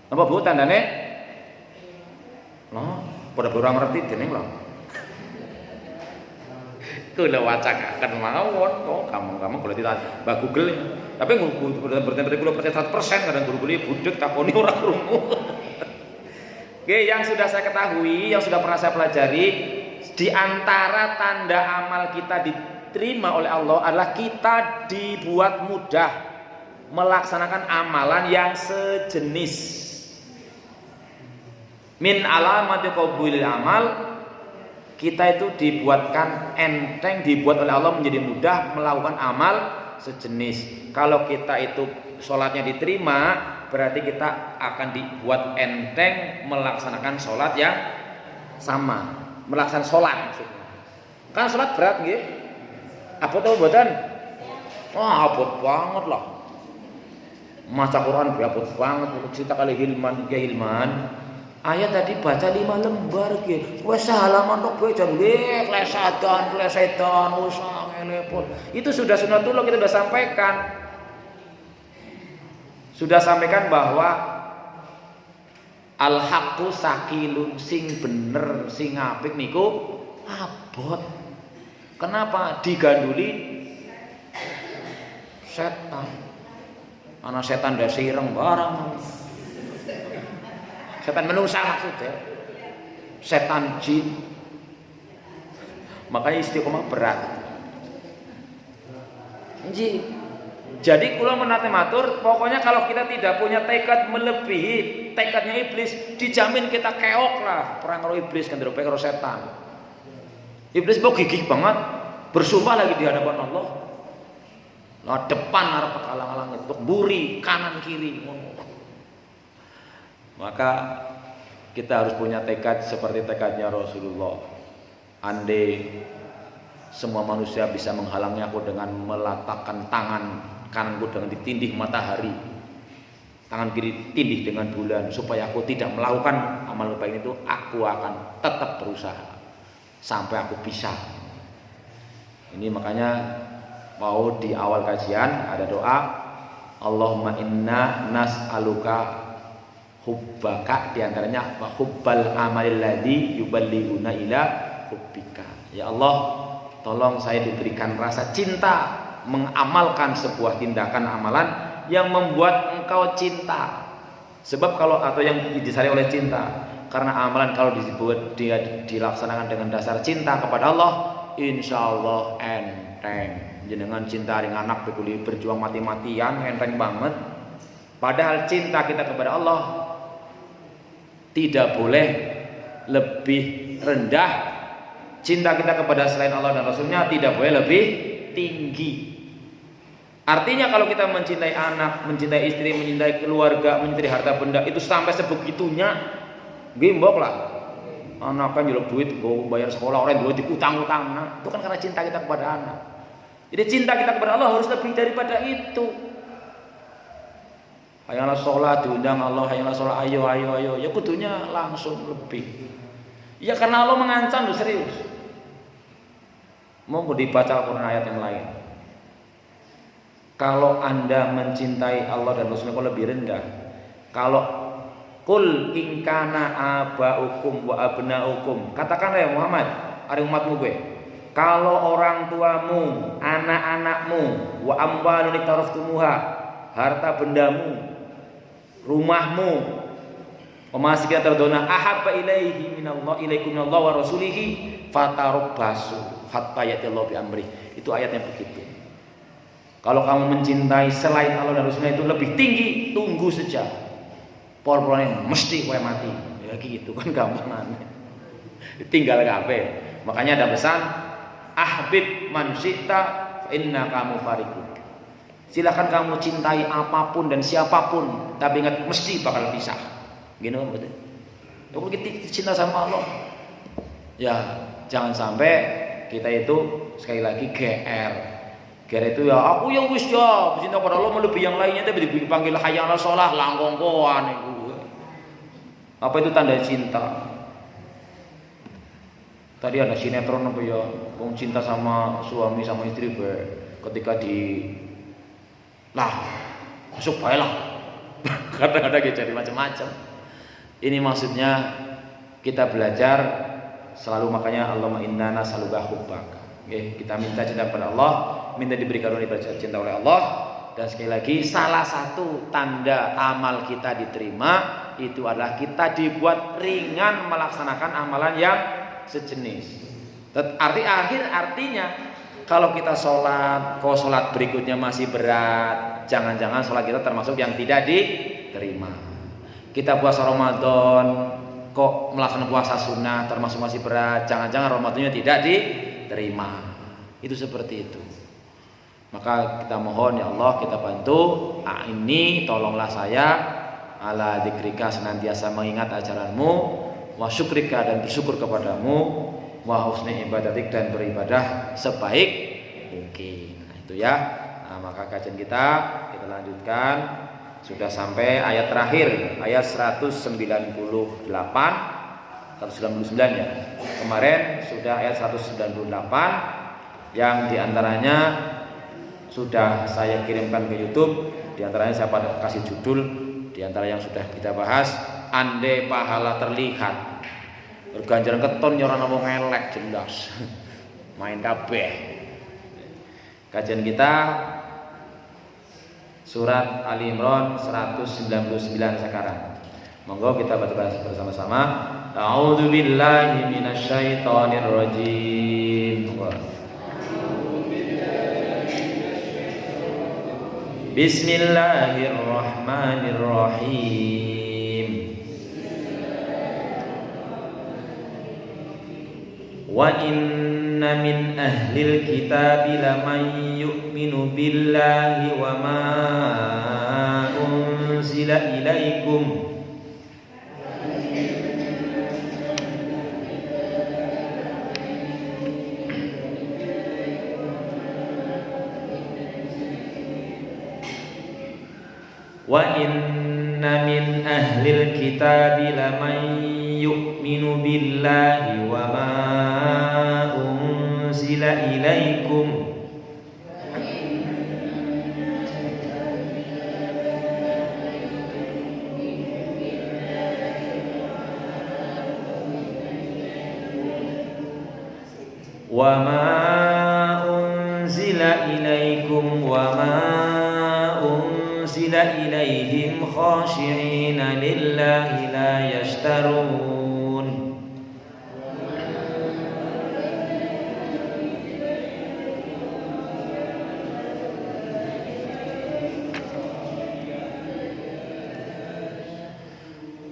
Apa Bu tandane? Loh, pada orang ngerti jeneng lho. Kula wacakaken mawon kok kamu kalau tidak Mbak Google ya. Tapi berarti kula percaya 100% kadang guru-guru budek takoni ora krungu. Oke, yang sudah saya ketahui, yang sudah pernah saya pelajari, di antara tanda amal kita diterima oleh Allah adalah kita dibuat mudah melaksanakan amalan yang sejenis. Min alamati qabulil amal, kita itu dibuatkan enteng, dibuat oleh Allah menjadi mudah melakukan amal sejenis. Kalau kita itu sholatnya diterima, berarti kita akan dibuat enteng melaksanakan sholat yang sama. Melaksanakan sholat maksudnya. Kan sholat berat nggih. Apa tahu mboten? Wah, abot banget lah. Maca Quran abot banget. Cerita kali Hilman, Kiai Hilman. Ayat tadi baca 5 lembar nggih. Wes halaman tok bae jan nggih klesetan usah ngelepon. Itu sudah sunatullah kita sudah sampaikan. Sudah sampaikan bahwa al-haqqu sakilun, sing bener sing apik niku abot. Kenapa? Diganduli setan. Ana setan ndak sireng barang. Setan menungsa maksudnya. Setan jin. Makanya istiqomah berat. Jadi kula menate matur, pokoknya kalau kita tidak punya tekad melebihi tekadnya iblis, dijamin kita keok lah perang karo iblis kan karo setan. Iblis kok gigih banget, bersumpah lagi di hadapan Allah. Lah depan arep pekalang-alang itu, buri kanan kiri. Maka kita harus punya tekad seperti tekadnya Rasulullah. Andai semua manusia bisa menghalangi aku dengan meletakkan tangan kananku dengan ditindih matahari, tangan kiri tindih dengan bulan, supaya aku tidak melakukan amal baik itu, aku akan tetap berusaha sampai aku bisa. Ini makanya mau di awal kajian ada doa, Allahumma inna nas'aluka hubbaka, diantaranya wa hubbal amalil ladzi yuballighuna ila hubbika. Ya Allah, tolong saya diberikan rasa cinta mengamalkan sebuah tindakan amalan yang membuat engkau cinta. Sebab kalau atau yang didasari oleh cinta, karena amalan kalau dibuat dia dilaksanakan dengan dasar cinta kepada Allah, insya Allah enteng. Jenengan cinta dengan anak berjuang mati-matian enteng banget. Padahal cinta kita kepada Allah tidak boleh lebih rendah. Cinta kita kepada selain Allah dan Rasulnya tidak boleh lebih tinggi. Artinya kalau kita mencintai anak, mencintai istri, mencintai keluarga, mencintai harta benda, itu sampai sebegitunya, gimbok lah. Anak kan jual duit, gue bayar sekolah, orang duit utang-utang, nah, itu kan karena cinta kita kepada anak. Jadi cinta kita kepada Allah harus lebih daripada itu. Hayalah sholat diundang Allah, hayalah sholat, ayo, ya kudunya langsung lebih. Ya karena Allah mengancam loh, serius. Mau dibaca Al-Quran ayat yang lain. Kalau Anda mencintai Allah dan Rasulnya kok lebih rendah. Kalau kul ingkana abaukum wa abnaukum, katakanlah ya Muhammad, ada umatmu gue. Kalau orang tuamu, anak-anakmu, wa amwalun iktaraftumuha, harta bendamu, rumahmu, Omasika tardona ahabba ilaihi minallah ilaikum minallah wa rasulihi fatarabbasu hatta ya'tillahu bi amri. Itu ayatnya begitu. Kalau kamu mencintai selain Allah dan Rasulnya itu lebih tinggi, tunggu saja. Pol-polnya mesti kowe mati. Ya gitu kan gampang. Tinggal kabeh. Makanya ada pesan ahbib man syi'ta fa inna kamu fariqu. Silakan kamu cintai apapun dan siapapun, tapi ingat mesti bakal pisah. Gini kan betul. Kalau kita cinta sama Allah, ya jangan sampai kita itu sekali lagi GR. GR itu ya aku yang wis ya cinta pada Allah melebihi yang lainnya, tapi dipanggil hayya 'alas shalah langkongkoan itu. Apa itu tanda cinta? Tadi ada sinetron apa ya, wong cinta sama suami sama istri ketika di masuk bae lah. Kadang-kadang jadi macam-macam. Ini maksudnya kita belajar selalu, makanya Allahumma inna nas'aluka hubbaka. Kita minta cinta kepada Allah, minta diberikan cinta oleh Allah. Dan sekali lagi salah satu tanda amal kita diterima itu adalah kita dibuat ringan melaksanakan amalan yang sejenis. Artinya kalau kita sholat, kok sholat berikutnya masih berat, jangan-jangan sholat kita termasuk yang tidak diterima. Kita puasa Ramadan, kok melaksanakan puasa sunnah termasuk masih berat, jangan-jangan Ramadannya tidak diterima. Itu seperti itu. Maka kita mohon ya Allah, kita bantu. Ini tolonglah saya ala dzikrika, senantiasa mengingat ajaranmu, wa syukrika, dan bersyukur kepadamu, wa husni ibadatik, dan beribadah sebaik mungkin. Nah, itu ya. Nah, maka kajian kita lanjutkan. Sudah sampai ayat terakhir, ayat 199 ya. Kemarin sudah ayat 198 yang diantaranya sudah saya kirimkan ke YouTube. Diantaranya saya pada kasih judul, diantara yang sudah kita bahas, andai pahala terlihat, berganjaran keton nyoran ngomong elek jelas. Main kabeh. Kajian kita surat Ali Imran 199 sekarang. Monggo kita baca bersama-sama. A'udzu billahi minasyaitonir rajim. Bismillahirrahmanirrahim. Wa inna min ahlil kitabi laman yu'minu billahi wa ma unzila ilaikum wa inna min ahlil kitabi laman yu'minu billahi wa ma unzila ilaikum wa ma unzila ilaikum wa ma unzila ilaihim khashi'ina lillahi la yashtarun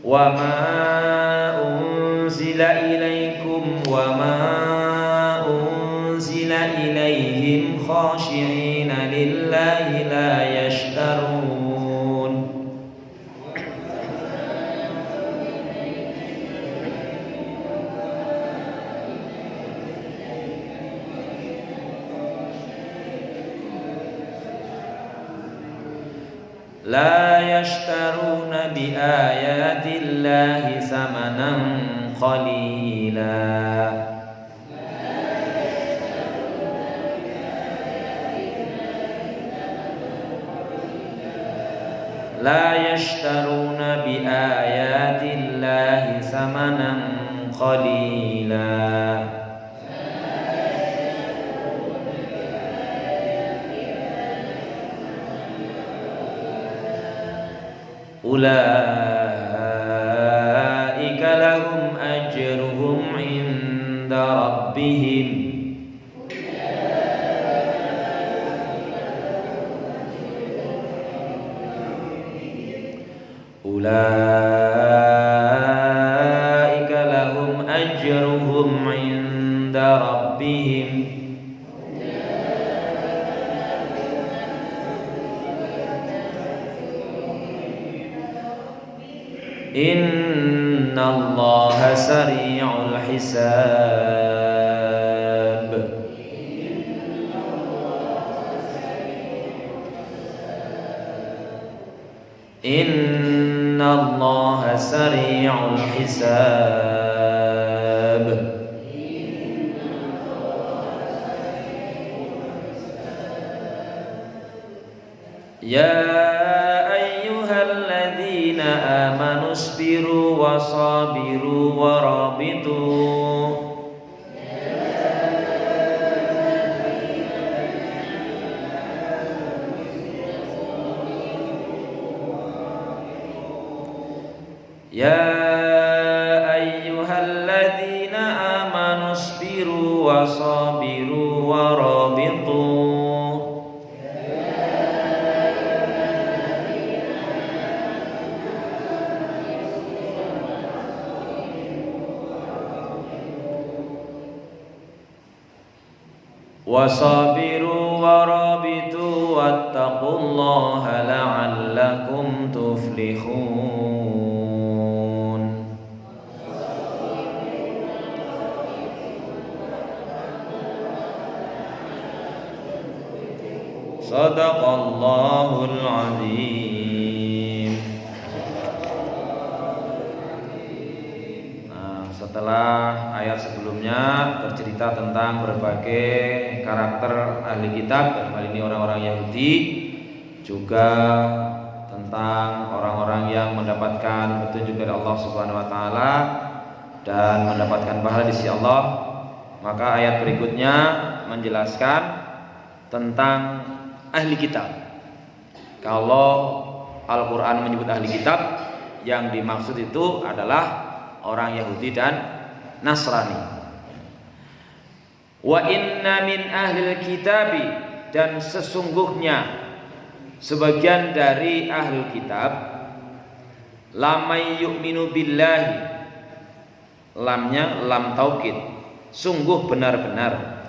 wa ma unzila ilaikum wa ma unzila ilaihim khashi'ina lillahi la yashtarun yashtaruna bi ayatillahi samanan qalila. La yashtaruna bi ayatillahi samanan qalila. Ulaika lahum ajruhum inda rabbihim. Ulaika lahum ajruhum inda rabbihim. Inna Allaha sari'ul hisab. Inna Allaha sari'ul hisab. Ya amanu sabiru wa sabiru wa rabitu. Ya ayyuhalladzina amanu sabiru wa sabiru wa rabitu. Wasabiru warabitu wattaqullaha la'allakum tuflihun. Sadaqallahul azim. Setelah ayat sebelumnya bercerita tentang berbagai karakter ahli kitab, dalam hal ini orang-orang Yahudi, juga tentang orang-orang yang mendapatkan petunjuk dari Allah Subhanahu wa taala dan mendapatkan pahala di sisi Allah, maka ayat berikutnya menjelaskan tentang ahli kitab. Kalau Al-Qur'an menyebut ahli kitab, yang dimaksud itu adalah orang Yahudi dan Nasrani. Wa inna min ahlil kitabi, dan sesungguhnya sebagian dari ahlul kitab, lamay yu'minu billahi, lamnya lam taukid, sungguh benar-benar.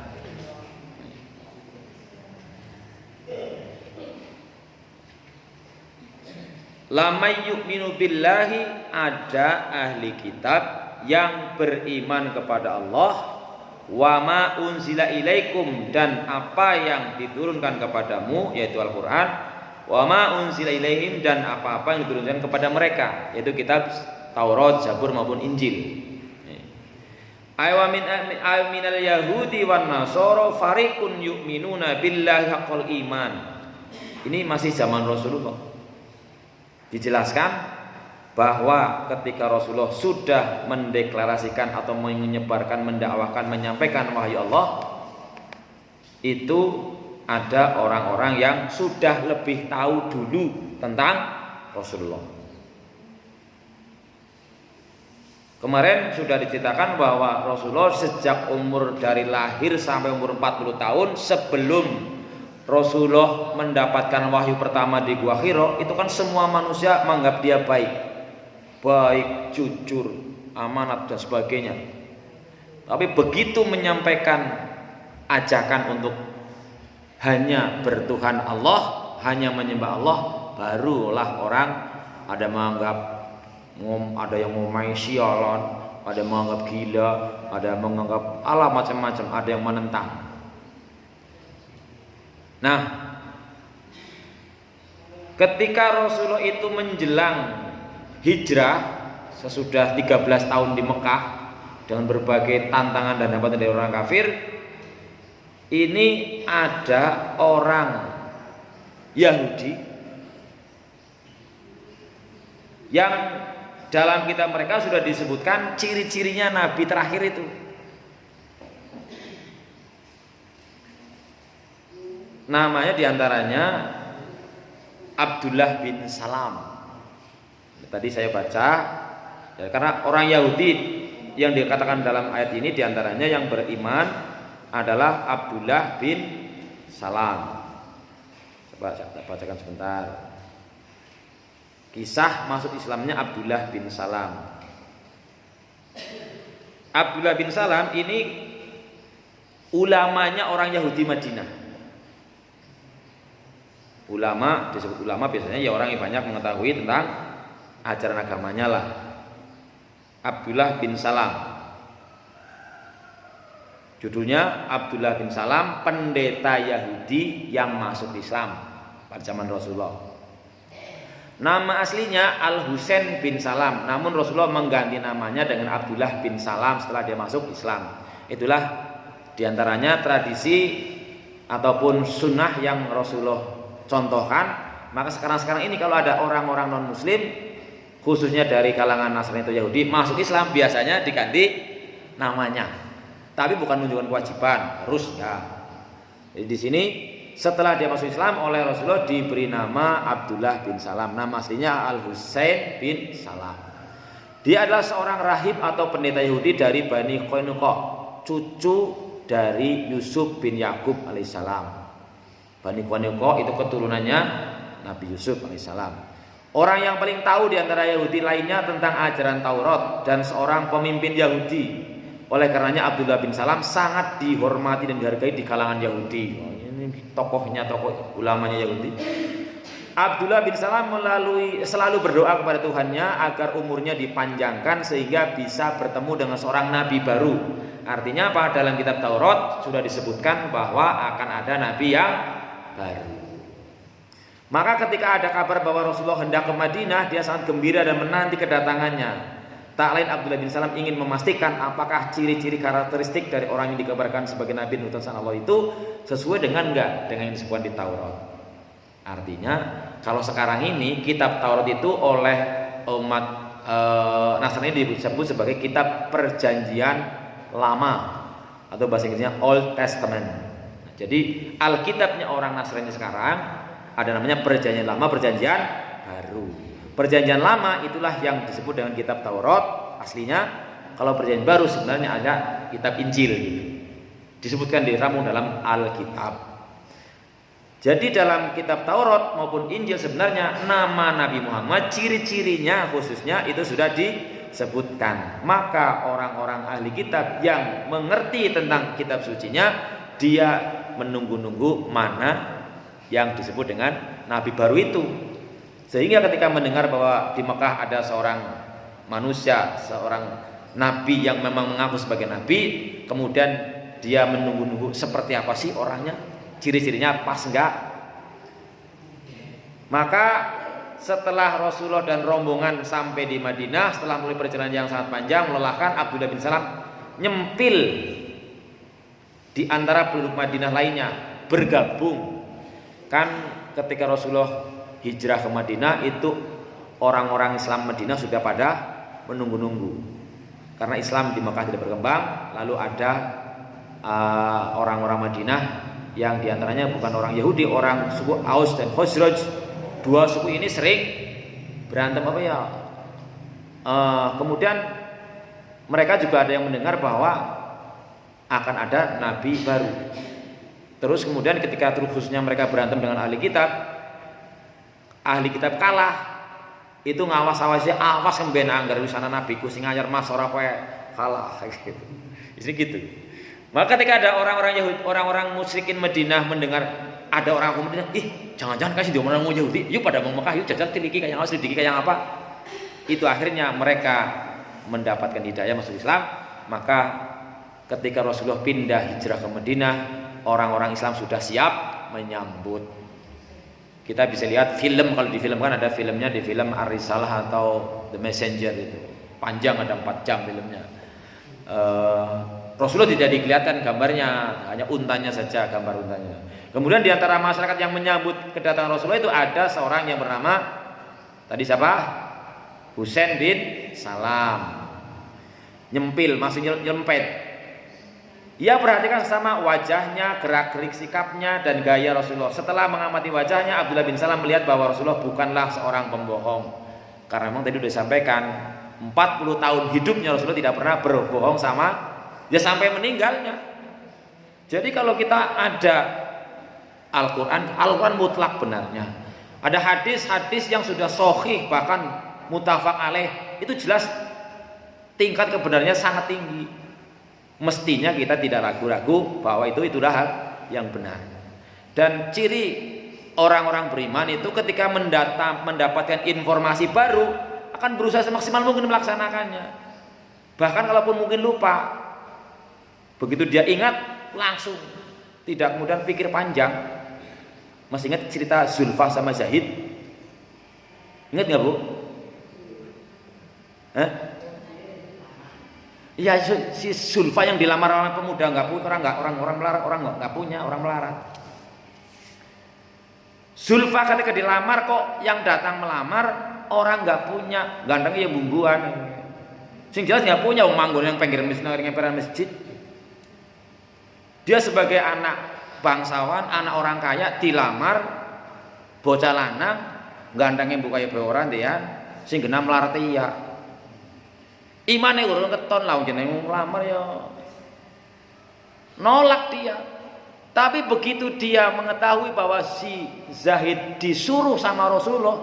Lamay yu'minu billahi, ada ahli kitab yang beriman kepada Allah, wa ma unzila ilaikum, dan apa yang diturunkan kepadamu yaitu Al-Qur'an, wa ma unzila ilaihim, dan apa-apa yang diturunkan kepada mereka yaitu kitab Taurat, Zabur maupun Injil. Ayminal yahudi wan nasara fariqun yu'minuna billahi haqqal iman. Ini masih zaman Rasulullah. Dijelaskan bahwa ketika Rasulullah sudah mendeklarasikan atau menyebarkan, mendakwahkan, menyampaikan wahyu Allah, itu ada orang-orang yang sudah lebih tahu dulu tentang Rasulullah. Kemarin sudah diceritakan bahwa Rasulullah sejak umur dari lahir sampai umur 40 tahun sebelum Rasulullah mendapatkan wahyu pertama di Gua Hira, itu kan semua manusia menganggap dia baik, jujur, amanat dan sebagainya. Tapi begitu menyampaikan ajakan untuk hanya bertuhan Allah, hanya menyembah Allah, barulah orang ada menganggap, ada yang ngomai sialan, ada yang menganggap gila, ada yang menganggap Allah macam-macam, ada yang menentang. Nah, Ketika Rasulullah itu menjelang hijrah sesudah 13 tahun di Mekah dengan berbagai tantangan dan hambatan dari orang kafir, ini ada orang Yahudi yang dalam kitab mereka sudah disebutkan ciri-cirinya Nabi terakhir itu. Namanya diantaranya Abdullah bin Salam. Tadi saya baca ya, karena orang Yahudi yang dikatakan dalam ayat ini diantaranya yang beriman adalah Abdullah bin Salam. Coba saya bacakan sebentar. Kisah masuk Islamnya Abdullah bin Salam. Abdullah bin Salam ini ulamanya orang Yahudi Madinah. Ulama, disebut ulama biasanya ya orang yang banyak mengetahui tentang ajaran agamanya lah. Abdullah bin Salam. Judulnya Abdullah bin Salam, pendeta Yahudi yang masuk Islam pada zaman Rasulullah. Nama aslinya Al-Husain bin Salam, namun Rasulullah mengganti namanya dengan Abdullah bin Salam setelah dia masuk Islam. Itulah diantaranya tradisi ataupun sunnah yang Rasulullah contohkan. Maka sekarang ini kalau ada orang-orang non muslim khususnya dari kalangan Nasrani atau Yahudi masuk Islam, biasanya diganti namanya, tapi bukan menunjukkan kewajiban harus ya. Jadi di sini setelah dia masuk Islam oleh Rasulullah diberi nama Abdullah bin Salam. Nama aslinya Al-Husain bin Salam. Dia adalah seorang rahib atau pendeta Yahudi dari Bani Qainuqa, cucu dari Yusuf bin Yakub alaihissalam. Bani Qainuqa itu keturunannya Nabi Yusuf alaihissalam. Orang yang paling tahu di antara Yahudi lainnya tentang ajaran Taurat dan seorang pemimpin Yahudi. Oleh karenanya Abdullah bin Salam sangat dihormati dan dihargai di kalangan Yahudi. Ini tokohnya, tokoh ulamanya Yahudi. Abdullah bin Salam selalu berdoa kepada Tuhannya agar umurnya dipanjangkan sehingga bisa bertemu dengan seorang nabi baru. Artinya apa? Dalam kitab Taurat sudah disebutkan bahwa akan ada nabi yang baru. Maka ketika ada kabar bahwa Rasulullah hendak ke Madinah, dia sangat gembira dan menanti kedatangannya. Tak lain Abdullah bin Salam ingin memastikan apakah ciri-ciri karakteristik dari orang yang dikabarkan sebagai nabi utusan Allah itu sesuai dengan yang disebutkan di Taurat. Artinya kalau sekarang ini kitab Taurat itu oleh umat Nasrani disebut sebagai kitab perjanjian lama atau bahasa Inggrisnya Old Testament. Jadi Alkitabnya orang Nasrani sekarang ada namanya perjanjian lama, perjanjian baru. Perjanjian lama itulah yang disebut dengan kitab Taurat aslinya. Kalau perjanjian baru sebenarnya ada kitab Injil gitu. Disebutkan diramu dalam Alkitab. Jadi dalam kitab Taurat maupun Injil sebenarnya nama Nabi Muhammad, ciri-cirinya khususnya itu sudah disebutkan. Maka orang-orang ahli kitab yang mengerti tentang kitab sucinya, dia menunggu-nunggu mana yang disebut dengan nabi baru itu. Sehingga ketika mendengar bahwa di Mekah ada seorang manusia, seorang nabi yang memang mengaku sebagai nabi, kemudian dia menunggu-nunggu seperti apa sih orangnya, ciri-cirinya pas enggak. Maka setelah Rasulullah dan rombongan sampai di Madinah, setelah mulai perjalanan yang sangat panjang melelahkan, Abdullah bin Salam nyempil di antara penduduk Madinah lainnya, bergabung. Kan ketika Rasulullah hijrah ke Madinah itu orang-orang Islam Madinah sudah pada menunggu-nunggu. Karena Islam di Mekah tidak berkembang, lalu ada orang-orang Madinah yang diantaranya bukan orang Yahudi, orang suku Aus dan Khazraj. Dua suku ini sering berantem apa ya. Kemudian mereka juga ada yang mendengar bahwa akan ada nabi baru. Terus kemudian ketika khususnya mereka berantem dengan ahli kitab kalah, itu ngawas-awasnya awas kemben anggar wisana nabiku sing anyar mas ora kowe kalah gitu. Jadi gitu. Maka ketika ada orang-orang Yahudi, orang-orang musyrikin Madinah mendengar ada orang Madinah, jangan-jangan kasih dia orang Yahudi, yuk pada mau Mekah, yuk jajal tiliki kayak apa, selidiki kayak apa. Itu akhirnya mereka mendapatkan hidayah masuk Islam. Maka ketika Rasulullah pindah hijrah ke Madinah, orang-orang Islam sudah siap menyambut. Kita bisa lihat film, kalau di film kan ada filmnya, di film Ar-Risalah atau The Messenger itu. Panjang, ada 4 jam filmnya. Rasulullah tidak dikelihatan gambarnya, hanya untanya saja, gambar untanya. Kemudian di antara masyarakat yang menyambut kedatangan Rasulullah itu ada seorang yang bernama tadi siapa? Husain bin Salam. Nyempil, maksudnya nyempet. Ia perhatikan sama wajahnya, gerak-gerik sikapnya dan gaya Rasulullah. Setelah mengamati wajahnya, Abdullah bin Salam melihat bahwa Rasulullah bukanlah seorang pembohong. Karena memang tadi sudah disampaikan 40 tahun hidupnya Rasulullah tidak pernah berbohong sama ya sampai meninggalnya. Jadi kalau kita ada Al-Quran mutlak benarnya. Ada hadis-hadis yang sudah sahih bahkan muttafaq alaih, itu jelas tingkat kebenarannya sangat tinggi. Mestinya kita tidak ragu-ragu bahwa itulah hal yang benar. Dan ciri orang-orang beriman itu ketika mendapatkan informasi baru akan berusaha semaksimal mungkin melaksanakannya. Bahkan kalaupun mungkin lupa, begitu dia ingat langsung, tidak kemudian pikir panjang. Masih ingat cerita Zulfah sama Zahid? Ingat nggak Bu? Hah? Ya, si Zulfa yang dilamar orang pemuda nggak punya, orang melarat, orang nggak punya, orang melarat. Zulfa ketika dilamar kok yang datang melamar orang nggak punya, gantengnya ya bumbuan. Sing jelas nggak punya, manggon yang pinggir masjid. Dia sebagai anak bangsawan, anak orang kaya dilamar bocah lanang, gantengnya buka ya orang dia, sing genah melarat iya. Imane urung keton lah jenenge nglamar ya. Nolak dia. Tapi begitu dia mengetahui bahwa si Zahid disuruh sama Rasulullah,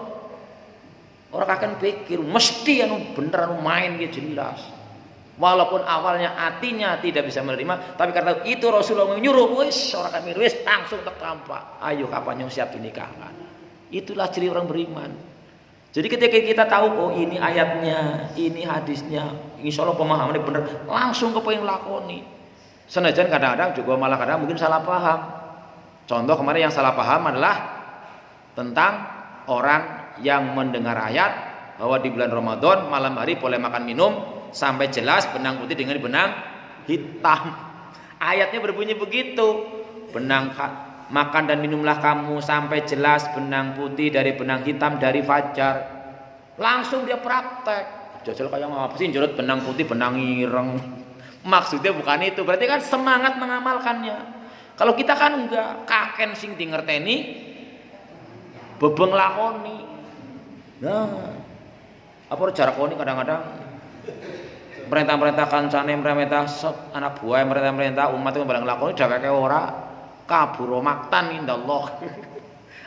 orang akan pikir mesti anu bener anu main gitu jelas. Walaupun awalnya hatinya tidak bisa menerima, tapi karena itu Rasulullah menyuruh, wis orang kami wis langsung tertampak. Ayo kapan yang siap dinikahkan. Itulah ciri orang beriman. Jadi ketika kita tahu oh ini ayatnya, ini hadisnya, insya Allah pemahamannya benar, langsung kepengen lakoni. Senajan kadang-kadang juga malah kadang mungkin salah paham. Contoh kemarin yang salah paham adalah tentang orang yang mendengar ayat bahwa di bulan Ramadan malam hari boleh makan minum sampai jelas benang putih dengan benang hitam. Ayatnya berbunyi begitu, makan dan minumlah kamu sampai jelas benang putih dari benang hitam dari fajar. Langsung dia praktek. Jajal kayak apa sih jorot benang putih benang ireng. Maksudnya bukan itu. Berarti kan semangat mengamalkannya. Kalau kita kan enggak, kaken sing di ngerteni bebeng lakoni. Nah, apa jarak koni kadang-kadang perintah-perintah kancane, perintah anak buah, perintah umat itu barang lakoni dheweke ora. Kaburo maktan indallah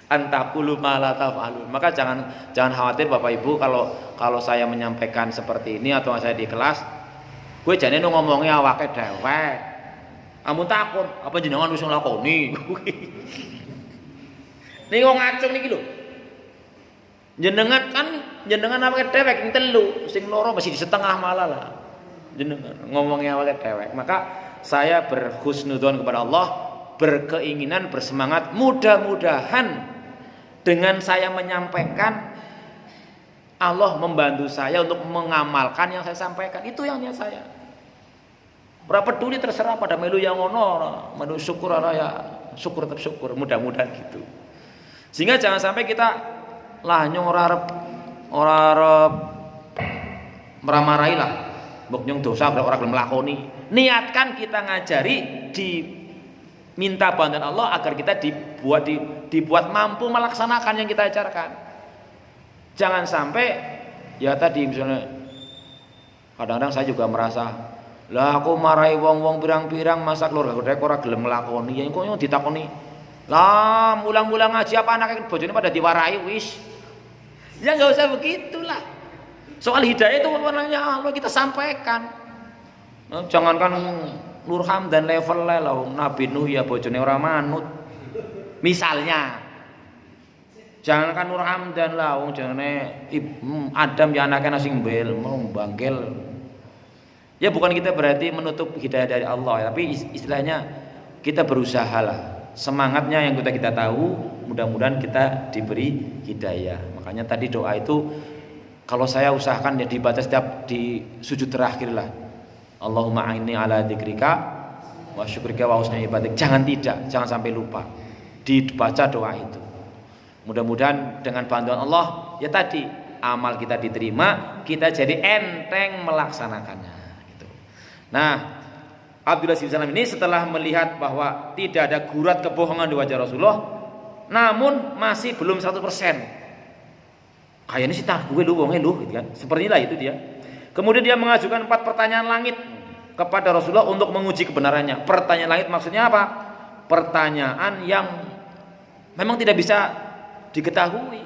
antakulu ma la taf'alun. Maka jangan khawatir Bapak Ibu kalau saya menyampaikan seperti ini atau saya di kelas, gue jane ngomongnya awake dhewek. Amun takut, apa jenengan wis nglakoni? Niki wong ngacung niki lho. Jenengan awake dhewek ing telu, sing loro masih di setengah malah lah. Jenengan ngomongnya awake dhewek. Maka saya berhusnudzon kepada Allah, berkeinginan, bersemangat, mudah-mudahan dengan saya menyampaikan Allah membantu saya untuk mengamalkan yang saya sampaikan. Itu yang niat saya. Berapa peduli terserah pada melu yang ngono, melu syukur ya syukur tetap syukur, mudah-mudahan gitu. Sehingga jangan sampai kita lah nyong ora marah-marahi lah. Mbok nyong dosa ora gelem lakoni. Niatkan kita ngajari minta bantuan Allah agar kita dibuat mampu melaksanakan yang kita ajarkan. Jangan sampai ya tadi misalnya kadang-kadang saya juga merasa lah aku marahi wong-wong pirang-pirang masa keluarga gede ora gelem nglakoni ya kok yo ditakoni lah mulang-mulang ngaji apa anaknya bojone pada diwarai wis ya nggak usah begitulah. Soal hidayah itu warnanya Allah kita sampaikan. Jangankan Nur Hamdan level lah Nabi Nuh ya bojone ora manut. Misalnya jangankan Nur Hamdan lah wong jenenge Adam ya anaknya nasi mbel mau bangkel. Ya bukan kita berarti menutup hidayah dari Allah, tapi istilahnya kita berusaha lah semangatnya yang kita tahu, mudah-mudahan kita diberi hidayah. Makanya tadi doa itu kalau saya usahakan ya dibaca setiap di sujud terakhir lah. Allahumma a'inni ala dzikrika wa syukrika wa husni ibadatik. Jangan sampai lupa dibaca doa itu. Mudah-mudahan dengan bantuan Allah ya tadi amal kita diterima, kita jadi enteng melaksanakannya gitu. Nah, Abdullah bin Salam ini setelah melihat bahwa tidak ada gurat kebohongan di wajah Rasulullah, namun masih belum 100%. Kayaknya sih tak gue lu wonge lu gitu kan. Sepertilah itu dia. Kemudian dia mengajukan 4 pertanyaan langit kepada Rasulullah untuk menguji kebenarannya. Pertanyaan langit maksudnya apa? Pertanyaan yang memang tidak bisa diketahui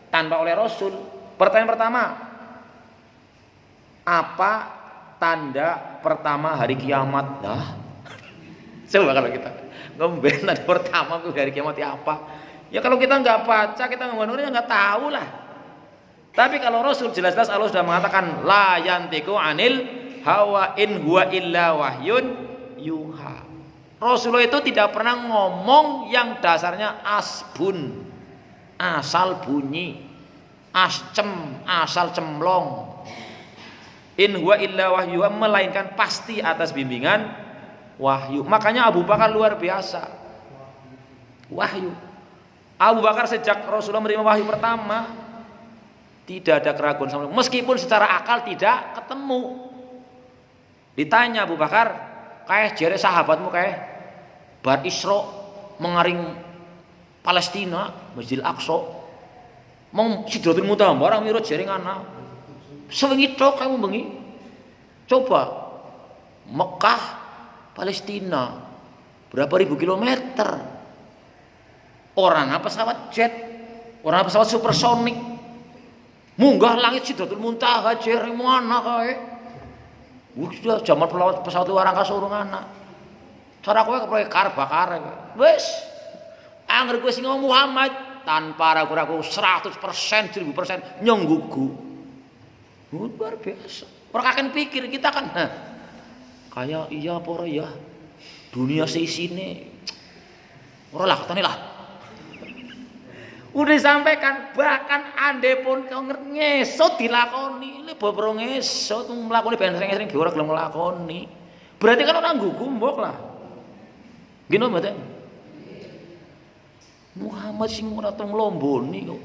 tanpa oleh Rasul. Pertanyaan pertama, apa tanda pertama hari kiamat? Nah, coba kalau kita ngomben tanda pertama hari kiamat ya apa? Ya kalau kita nggak baca, kita nggak nggak tahu lah. Tapi kalau Rasul jelas-jelas Allah sudah mengatakan la yantiqu anil hawa in huwa illa wahyun yuha. Rasulullah itu tidak pernah ngomong yang dasarnya asbun, asal bunyi, asal cemlong. In huwa illa wahyu, melainkan pasti atas bimbingan wahyu. Makanya Abu Bakar luar biasa. Wahyu. Abu Bakar sejak Rasulullah menerima wahyu pertama tidak ada keraguan sama sekali. Meskipun secara akal tidak ketemu. Ditanya Abu Bakar, kayak jere sahabatmu kayak bar Isra mengaring Palestina, Masjidil Aqsa. Mau Sidratul Muntaha barang mirot jere ngana. Sewengi tok kamu bengi. Coba Mekah Palestina berapa ribu kilometer. Orang apa pesawat jet, orang apa pesawat supersonik. Munggah langit Sidratul Muntaha jere mana kae. Sudah zaman pesawat luar angkasa urung ana. Cara kowe keproyek bakar. Wis. Angger kowe sing ngomong Muhammad tanpa ragu-ragu 100%, 1000% nyenggugu. Luar biasa. Orang akan pikir kita kan kayak iya apa ora ya. Dunia seisine. Ora lah katane lah. Udah disampaikan, bahkan ande pun kau ngesot dilakoni, ini baru ngesot melakoni ben sering-sering ora gelem nglakoni. Berarti kan orang gugumbok lah. Gino mboten? Muhammad sing ora tau nglomboni kok.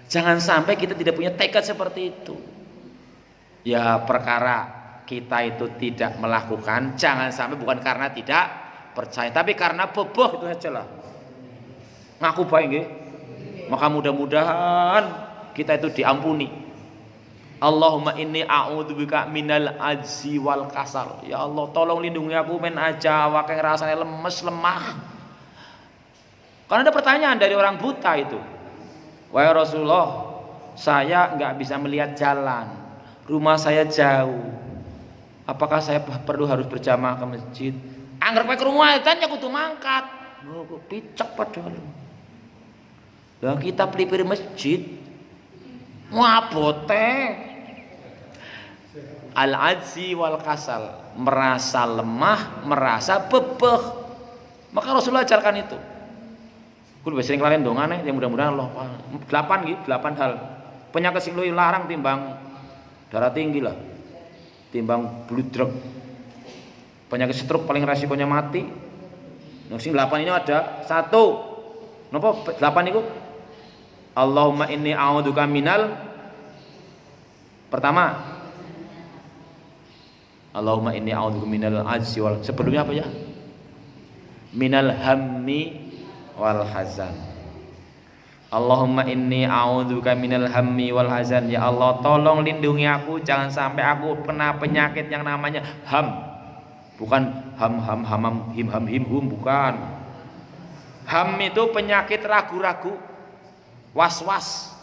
Jangan sampai kita tidak punya tekad seperti itu. Ya perkara kita itu tidak melakukan, jangan sampai bukan karena tidak percaya, tapi karena boboh itu saja lah. Ngaku baik nggih. Maka mudah-mudahan kita itu diampuni. Allahumma inni a'udzubika minal ajzi wal kasal. Ya Allah, tolong lindungi aku men aja awake rasanya lemes, lemah. Karena ada pertanyaan dari orang buta itu. Wahai Rasulullah, saya enggak bisa melihat jalan. Rumah saya jauh. Apakah saya perlu harus berjamaah ke masjid? Angger kowe krungu adzan ya kudu mangkat. Oh, kok picek padahal. Lah kita pelipir masjid ngabote al-ajzi wal kasal, merasa lemah, merasa bebeh. Maka Rasulullah ajarkan itu. Kudu sering kalian dongane yang mudah-mudahan Allah 8 hal. Penyakit sing luwih larang timbang darah tinggi lah. Timbang bludruk. Penyakit stroke paling resikonya mati. Nah sing 8 ini ada 1. Napa 8 itu? Allahumma inni a'udzubika minal pertama Allahumma inni a'udzubika minal ajzi wal sebelumnya apa ya? Minal hammi wal hazan. Allahumma inni a'udzubika minal hammi wal hazan. Ya Allah, tolong lindungi aku jangan sampai aku kena penyakit yang namanya ham. Bukan hamam him bukan. Ham itu penyakit ragu-ragu, was-was.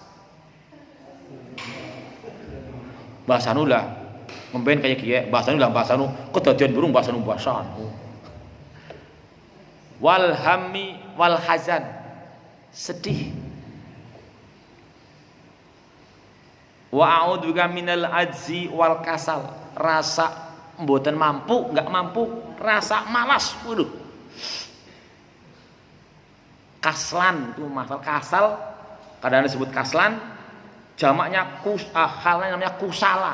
Bahasanu lah ngemben kayak kiye, bahasanu kedadian burung bahasanu. Wal hammi wal hazan, sedih. Wa a'udzubika minal ajzi wal kasal, rasa mboten mampu, enggak mampu, rasa malas. Waduh. Kaslan itu masalah kasal, kadang disebut kaslan, jamaknya halnya namanya kusala.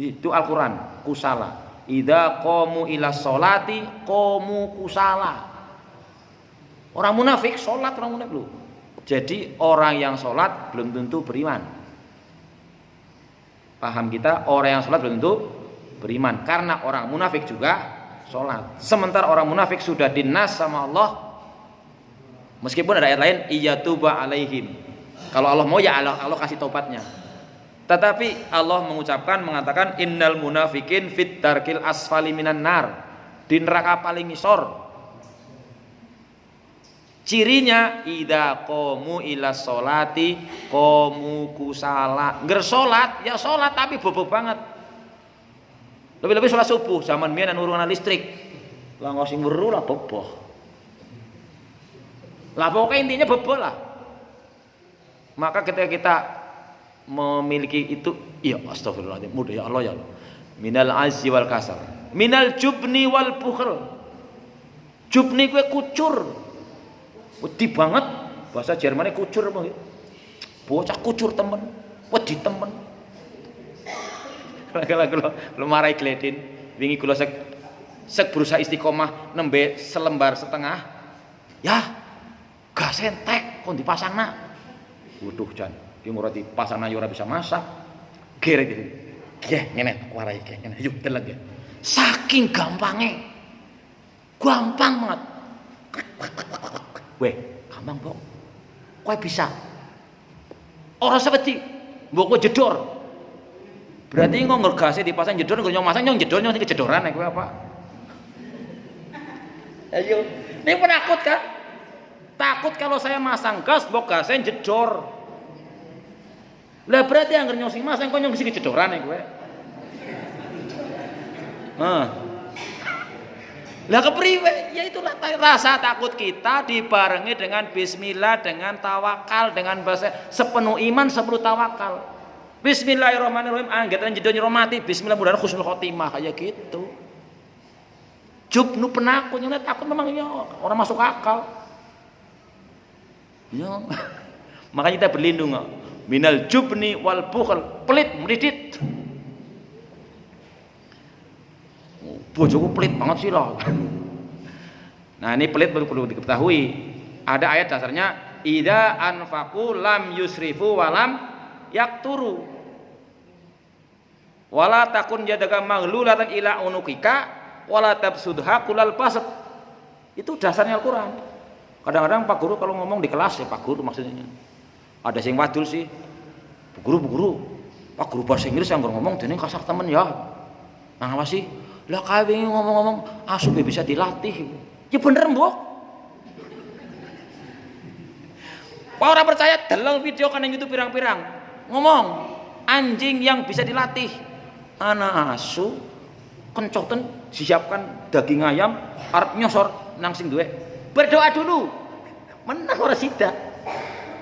Itu Al-Qur'an, kusala. Idza qamu ila sholati qamu kusala. Orang munafik sholat orang munafik loh. Jadi orang yang sholat belum tentu beriman. Paham kita? Orang yang sholat belum tentu beriman. Karena orang munafik juga sholat. Sementara orang munafik sudah dinas sama Allah. Meskipun ada ayat lain, iyatuba alaihim. Kalau Allah mau ya Allah kasih taubatnya. Tetapi Allah mengatakan innal munafikin fit darkil asfali minan nar. Di neraka paling ngisor. Cirinya idza qamu ila sholati qamu kusala. Ngger salat ya salat tapi bobo banget. Lebih-lebih salat subuh zaman biyen urung ana listrik. Lah nggo sing weru lah boboh. Lah pokoknya intinya bobo lah. Maka ketika kita memiliki itu, ya astagfirullahaladzim, mudah ya Allah ya Allah. Minal azzi wal kasar, minal jubni wal bukhl. Jubni gue kucur, wedi banget, bahasa Jermannya kucur apa? Bocah kucur temen, wedi temen. Lo marahi gledin, wingi kula sek berusaha istiqomah nembe selembar setengah, ya gak sentek, kon dipasangna. Waduh jan. Ki murati pasang ayo ora bisa masak. Gere gitu. Nggih, ngene warai nggih ngene. Yuk deleng nggih. Saking gampange. Gampang banget. Weh, gampang, Bok. Kowe bisa. Ora seperti mbok kowe jedor. Berarti kok ngergase dipasang jedor nggo nyong masang nyong jedor nyong kejedoran kowe apa? Ayo, ini penakut kan? Takut kalau saya masang gas, mbok gasnya jedor. Lah berarti anggar nyong sing masang kok nyong sing kejedoran kowe. Lah kepriwe? Ya itulah rasa takut kita dibarengi dengan bismillah, dengan tawakal, dengan bahasa sepenuh iman, sepenuh tawakal. Bismillahirrahmanirrahim, anggatan jedor nyiro mati, bismillah mudah husnul khotimah kayak gitu. Jubnu penakut, nyong takut memang ya orang masuk akal. Ya. Makanya kita berlindung minal jubni wal bukhl, pelit mendidit. Bojoku pelit banget sih loh. Nah ini pelit perlu diketahui. Ada ayat dasarnya idza anfaqu lam yusrifu walam yakturu wala takun yadaka maghlulatan ila unukika wala tabsudha kulal basat. Itu dasarnya Al-Qur'an. Kadang-kadang Pak Guru kalau ngomong di kelas ya Pak Guru maksudnya. Ada sing wadul sih. Bu guru. Pak Guru bahasa Inggris yang ngomong dene kasar temen ya. Nah apa sih? Lah kae ngomong-ngomong asu bisa dilatih. Ya bener, Mbok. Kok ora percaya deleng video kan yang YouTube pirang-pirang. Ngomong anjing yang bisa dilatih. Ana asu kencoten disiapkan daging ayam arep nyosor nang sing duwe. Berdoa dulu. Menang ora sida.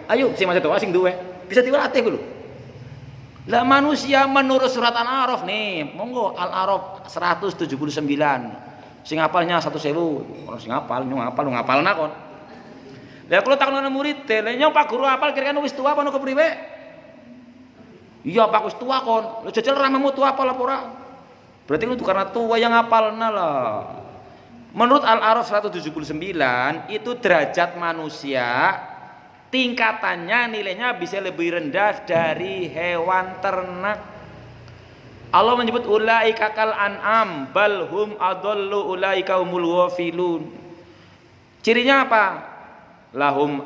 Ayo sing maca doa sing duwe. Bisa dilatih dulu. Lah manusia menurut surat Al-A'raf nih, monggo Al-A'raf 179. Sing hafalnya 1.000, orang sing hafal, nyong hafal, ngapalna kon. Lah kalau takon murid teh, nyong Pak Guru hafal kira-kira wis tua apa nu kepriwe? Iya Pak wis tua kon. Lah jajal ramamu tua apa ora? Berarti lu tuh karena tua yang hafalna lah. Menurut Al-A'raf 179 itu derajat manusia tingkatannya nilainya bisa lebih rendah dari hewan ternak. Allah menyebut ulaika kal an'am bal hum adallu ulaika humul ghafilun. Cirinya apa? Lahum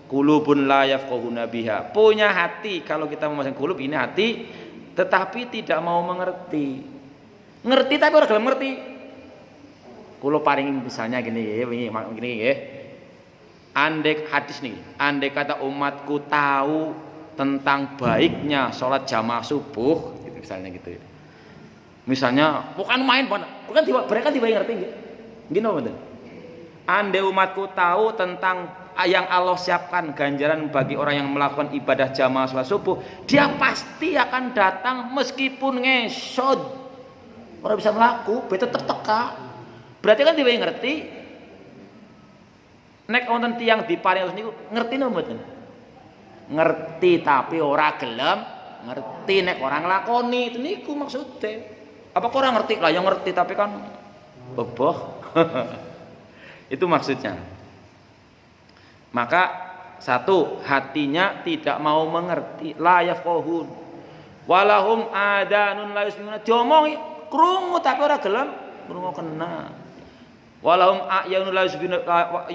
qulubun la yafqahuna biha. Punya hati, kalau kita memasang qulub ini hati, tetapi tidak mau mengerti. Ngerti tapi ora gelem ngerti. Kulo paring misalnya gini ya. Andai hadis nih, andai kata umatku tahu tentang baiknya sholat jamaah subuh, gitu, misalnya gitu. Misalnya, bukan main, bukan mereka tiba ngerti, gini betul. Andai umatku tahu tentang yang Allah siapkan ganjaran bagi orang yang melakukan ibadah jamaah sholat subuh, dia pasti akan datang meskipun ngesod, orang bisa melaku, beta terteka. Berarti kan tiba ngerti. Nek wonten tiyang diparingi niku ngerti napa mboten? Ngerti tapi ora gelem ngerti nek ora nglakoni. Itu niku maksude. Apa kok ora ngerti? Lah ya ngerti tapi kan beboh. Itu maksudnya. Maka satu, hatinya tidak mau mengerti, la yafqahun. Walahum adanun la yusmi'una, diomongi krungu tapi ora gelem ngrungokna. Walahum a'yunun la yusbiruna,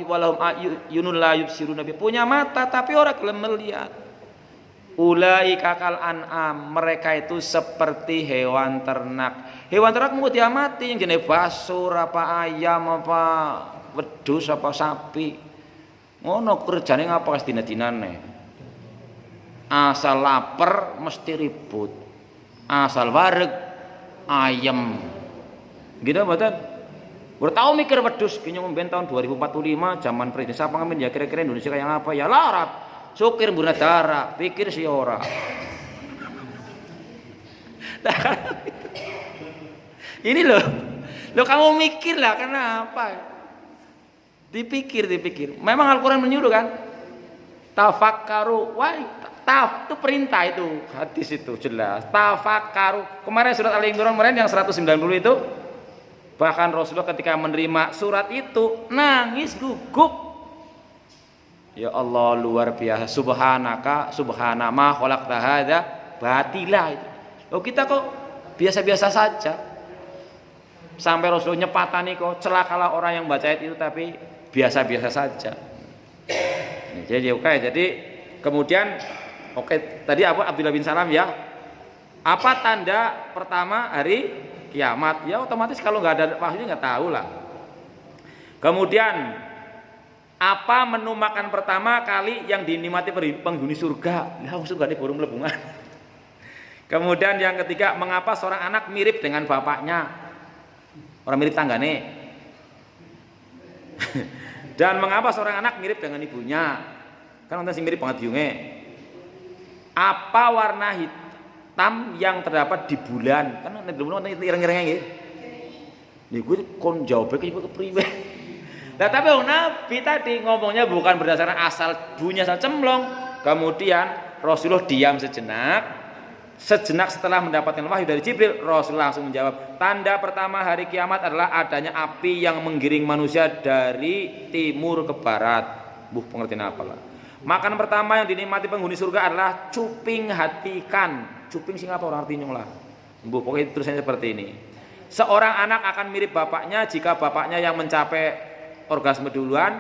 walahum a'yunun la yubsiruna, punya mata tapi ora gelem melihat. Ulaika kal an'am, mereka itu seperti hewan ternak. Hewan ternak mau diamati yang jenis basur apa ayam apa wedhus apa sapi. Ngono kerjane ngapa wis dina-dinane. Asal lapar mesti ribut. Asal wareg ayam. Gitu mboten? Bertau mikir wedhus ki nyomben tahun 2045 zaman Presiden siapa ngamen ya kira-kira Indonesia kayak apa ya larat. Sukir mbuna darah, pikir si ora. Ini loh kamu mikir lah kenapa? Dipikir. Memang Al-Quran menyuruh kan? Tafakkaru, wah, itu perintah itu, hadis itu jelas. Tafakkaru. Kemarin surat Al-Imran kemarin yang 190 itu, bahkan Rasulullah ketika menerima surat itu nangis gugup. Ya Allah luar biasa, subhanama khalaqta hadza batila itu. Loh kita kok biasa-biasa saja. Sampai Rasulullah nyepatani kok celakalah orang yang baca ayat itu tapi biasa-biasa saja. Jadi kemudian tadi apa Abdullah bin Salam ya. Apa tanda pertama hari kiamat? Ya otomatis kalau nggak ada wahyunya nggak tahu lah. Kemudian apa menu makan pertama kali yang dinikmati penghuni surga? Lah surga ini baru melebungan. Kemudian yang ketiga, mengapa seorang anak mirip dengan bapaknya? Orang mirip tanggane. Dan mengapa seorang anak mirip dengan ibunya? Kan nonton sing mirip banget biunge. Apa warna hitam yang terdapat di bulan? Kan nek belum nonton ireng-irenge nggih. Niku kon jawabnya iku kepriwe? Nah tapi Nabi tadi ngomongnya bukan berdasarkan asal bunyi asal cemplong. Kemudian Rasulullah diam sejenak setelah mendapatkan wahyu dari Jibril, Rasulullah langsung menjawab, tanda pertama hari kiamat adalah adanya api yang menggiring manusia dari timur ke barat. Pengertian apalah. Makanan pertama yang dinikmati penghuni surga adalah cuping hati ikan. Cuping sing apa orang artinya lah. Pokoknya tulisannya seperti ini. Seorang anak akan mirip bapaknya jika bapaknya yang mencapai orgasme duluan,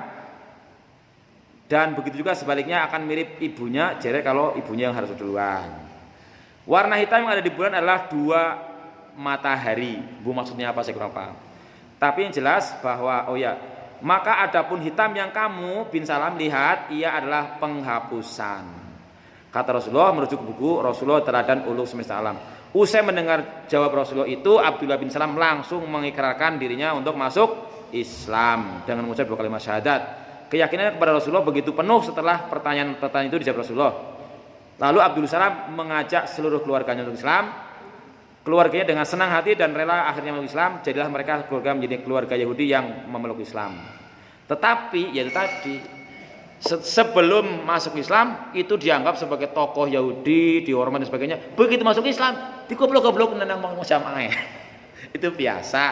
dan begitu juga sebaliknya akan mirip ibunya jere kalau ibunya yang harus duluan. Warna hitam yang ada di bulan adalah dua matahari. Maksudnya apa saya kurang paham. Tapi yang jelas bahwa maka adapun hitam yang kamu bin Salam lihat ia adalah penghapusan. Kata Rasulullah merujuk buku Rasulullah Teladan Ulul Semesta Alam. Usai mendengar jawab Rasulullah itu, Abdullah bin Salam langsung mengikrarkan dirinya untuk masuk Islam dengan mengucap 2 kalimat syahadat. Keyakinan kepada Rasulullah begitu penuh setelah pertanyaan itu dijawab Rasulullah. Lalu Abdul Salam mengajak seluruh keluarganya untuk Islam. Keluarganya dengan senang hati dan rela akhirnya memeluk Islam. Jadilah mereka keluarga menjadi keluarga Yahudi yang memeluk Islam. Tetapi yaitu tadi sebelum masuk Islam itu dianggap sebagai tokoh Yahudi, dihormati dan sebagainya. Begitu masuk Islam digoblok-goblok nang macam ae. Itu biasa.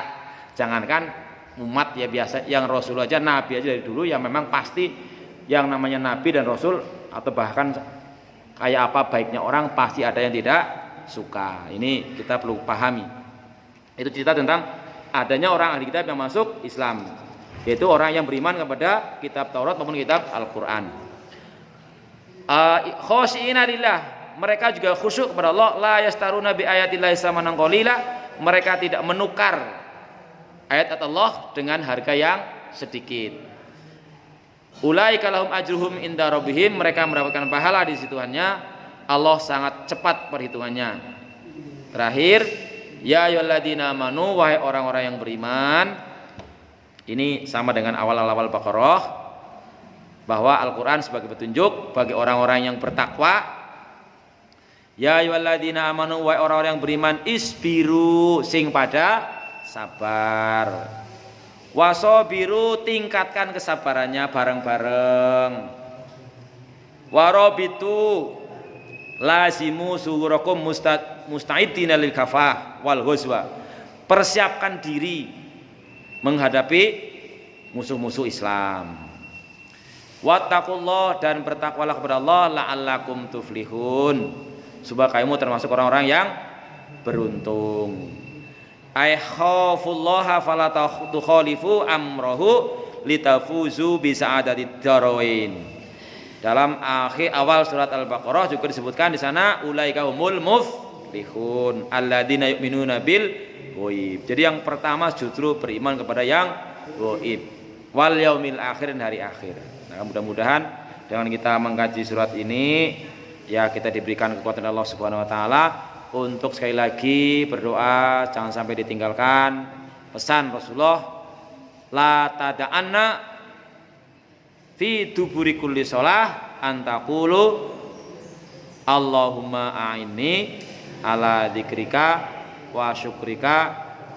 Jangankan umat ya biasa, yang Rasul aja, Nabi aja dari dulu yang memang pasti yang namanya Nabi dan Rasul atau bahkan kayak apa baiknya orang pasti ada yang tidak suka. Ini kita perlu pahami. Itu cerita tentang adanya orang ahli kitab yang masuk Islam, yaitu orang yang beriman kepada kitab Taurat maupun kitab Al-Quran. Khosyi'ina lillah, mereka juga khusyuk kepada Allah. La yastaruna bi ayatillahi samanan qalila, mereka tidak menukar ayat Allah dengan harga yang sedikit. Ulaika lahum ajruhum inda rabbihim, mereka mendapatkan pahala di sisi Tuhannya. Allah sangat cepat perhitungannya. Terakhir, ya ayyuhalladzina amanu, wahai orang-orang yang beriman. Ini sama dengan awal-awal Baqarah, bahwa Al-Qur'an sebagai petunjuk bagi orang-orang yang bertakwa. Ya ayyuhalladzina amanu, wahai orang-orang yang beriman, isbiru, sing pada sabar. Wasobiru, tingkatkan kesabarannya bareng-bareng. Warobitu, lazimu suhurakum musta'idina lil kafah wal ghuzwa. Persiapkan diri menghadapi musuh-musuh Islam. Wattaqullah, dan bertakwalah kepada Allah, la'allakum tuflihun, supaya kamu termasuk orang-orang yang beruntung. Ay khaufullaha fala tukhalifu amrahu litafuzu bi sa'adatid darain. Dalam awal surat Al-Baqarah juga disebutkan di sana ulaika humul muflihun alladzina yu'minuna bil ghaib. Jadi yang pertama justru beriman kepada yang ghaib, wal yaumil akhir, dan hari akhir. Nah, mudah-mudahan dengan kita mengkaji surat ini ya kita diberikan kekuatan Allah Subhanahu wa taala untuk sekali lagi berdoa, jangan sampai ditinggalkan pesan Rasulullah, la tada'anna fi duburi kulli shalah antaqulu Allahumma a'inni ala dzikrika wa syukrika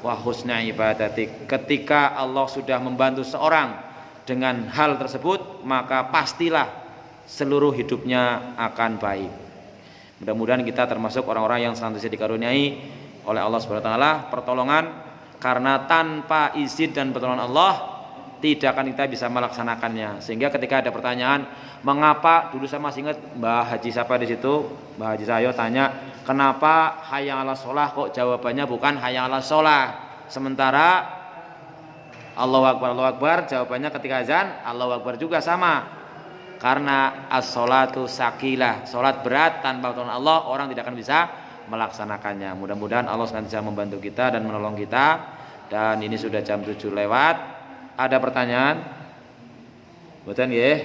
wa husna ibadatik. Ketika Allah sudah membantu seorang dengan hal tersebut, maka pastilah seluruh hidupnya akan baik. Mudah-mudahan kita termasuk orang-orang yang senantiasa dikaruniai oleh Allah Subhanahu wa taala pertolongan, karena tanpa izin dan pertolongan Allah tidak akan kita bisa melaksanakannya. Sehingga ketika ada pertanyaan, mengapa, dulu saya masih ingat Mbah Haji siapa di situ, Mbah Haji Sayo tanya, kenapa hayya 'alas shalah kok jawabannya bukan hayya 'alas shalah, sementara Allahu Akbar jawabannya ketika azan Allahu Akbar juga sama. Karena as-sholatu sakilah, sholat berat, tanpa pertolongan Allah orang tidak akan bisa melaksanakannya. Mudah-mudahan Allah senantiasa membantu kita dan menolong kita. Dan ini sudah jam 7 lewat. Ada pertanyaan? Betul ya?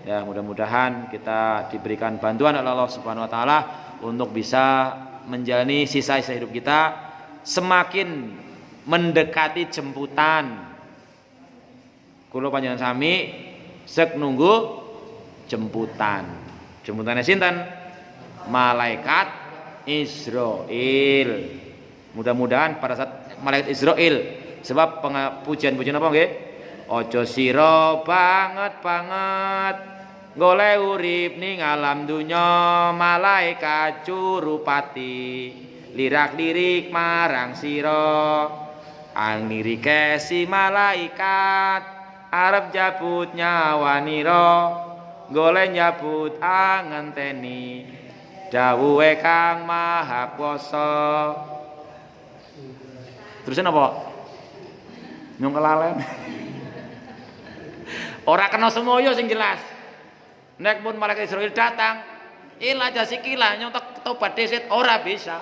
Ya, mudah-mudahan kita diberikan bantuan oleh Allah Subhanahu wa taala untuk bisa menjalani sisa-sisa hidup kita semakin mendekati jemputan. Kula panjenengan sami sek nunggu jemputannya sinten? Malaikat Israil. Mudah-mudahan pada saat malaikat Israil, sebab pujian-pujian apa nggih? Ojo sira banget golek urip ning alam dunya, malaikat curupati lirak-lirik marang sira. Anglirike si malaikat arep jabut nyawanira, golek nyabut angenteni dawuhe Kang Maha Kuwasa. Terusin apa? Nyong kelalen. Ora kena semoyo sing jelas. Nek pun malaikat Israil datang, ilah jasikila nyontek tobat desit ora bisa.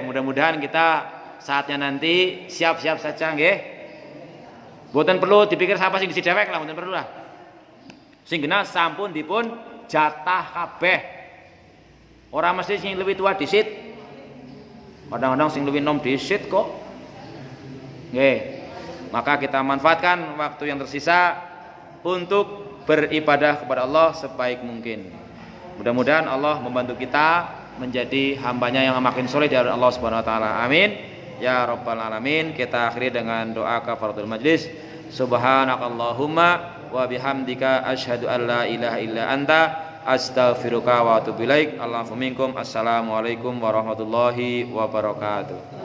Mudah-mudahan kita saatnya nanti siap-siap saja nggih. Mboten perlu dipikir siapa sing disi dewek lah, mboten perlu lah. Sing genah sampun dipun jatah kabeh. Ora mesti sing luwih tua disit. Kadang-kadang sing luwih nom disit kok. Nggih. Maka kita manfaatkan waktu yang tersisa untuk beribadah kepada Allah sebaik mungkin. Mudah-mudahan Allah membantu kita menjadi hambanya yang makin soleh dari Allah Subhanahu wa taala. Amin. Ya rabbal alamin. Kita akhiri dengan doa kafaratul majlis. Subhanakallahumma wa bihamdika asyhadu an la ilaha illa anta astaghfiruka wa atubu ilaik. Allahu minkum. Assalamualaikum warahmatullahi wabarakatuh.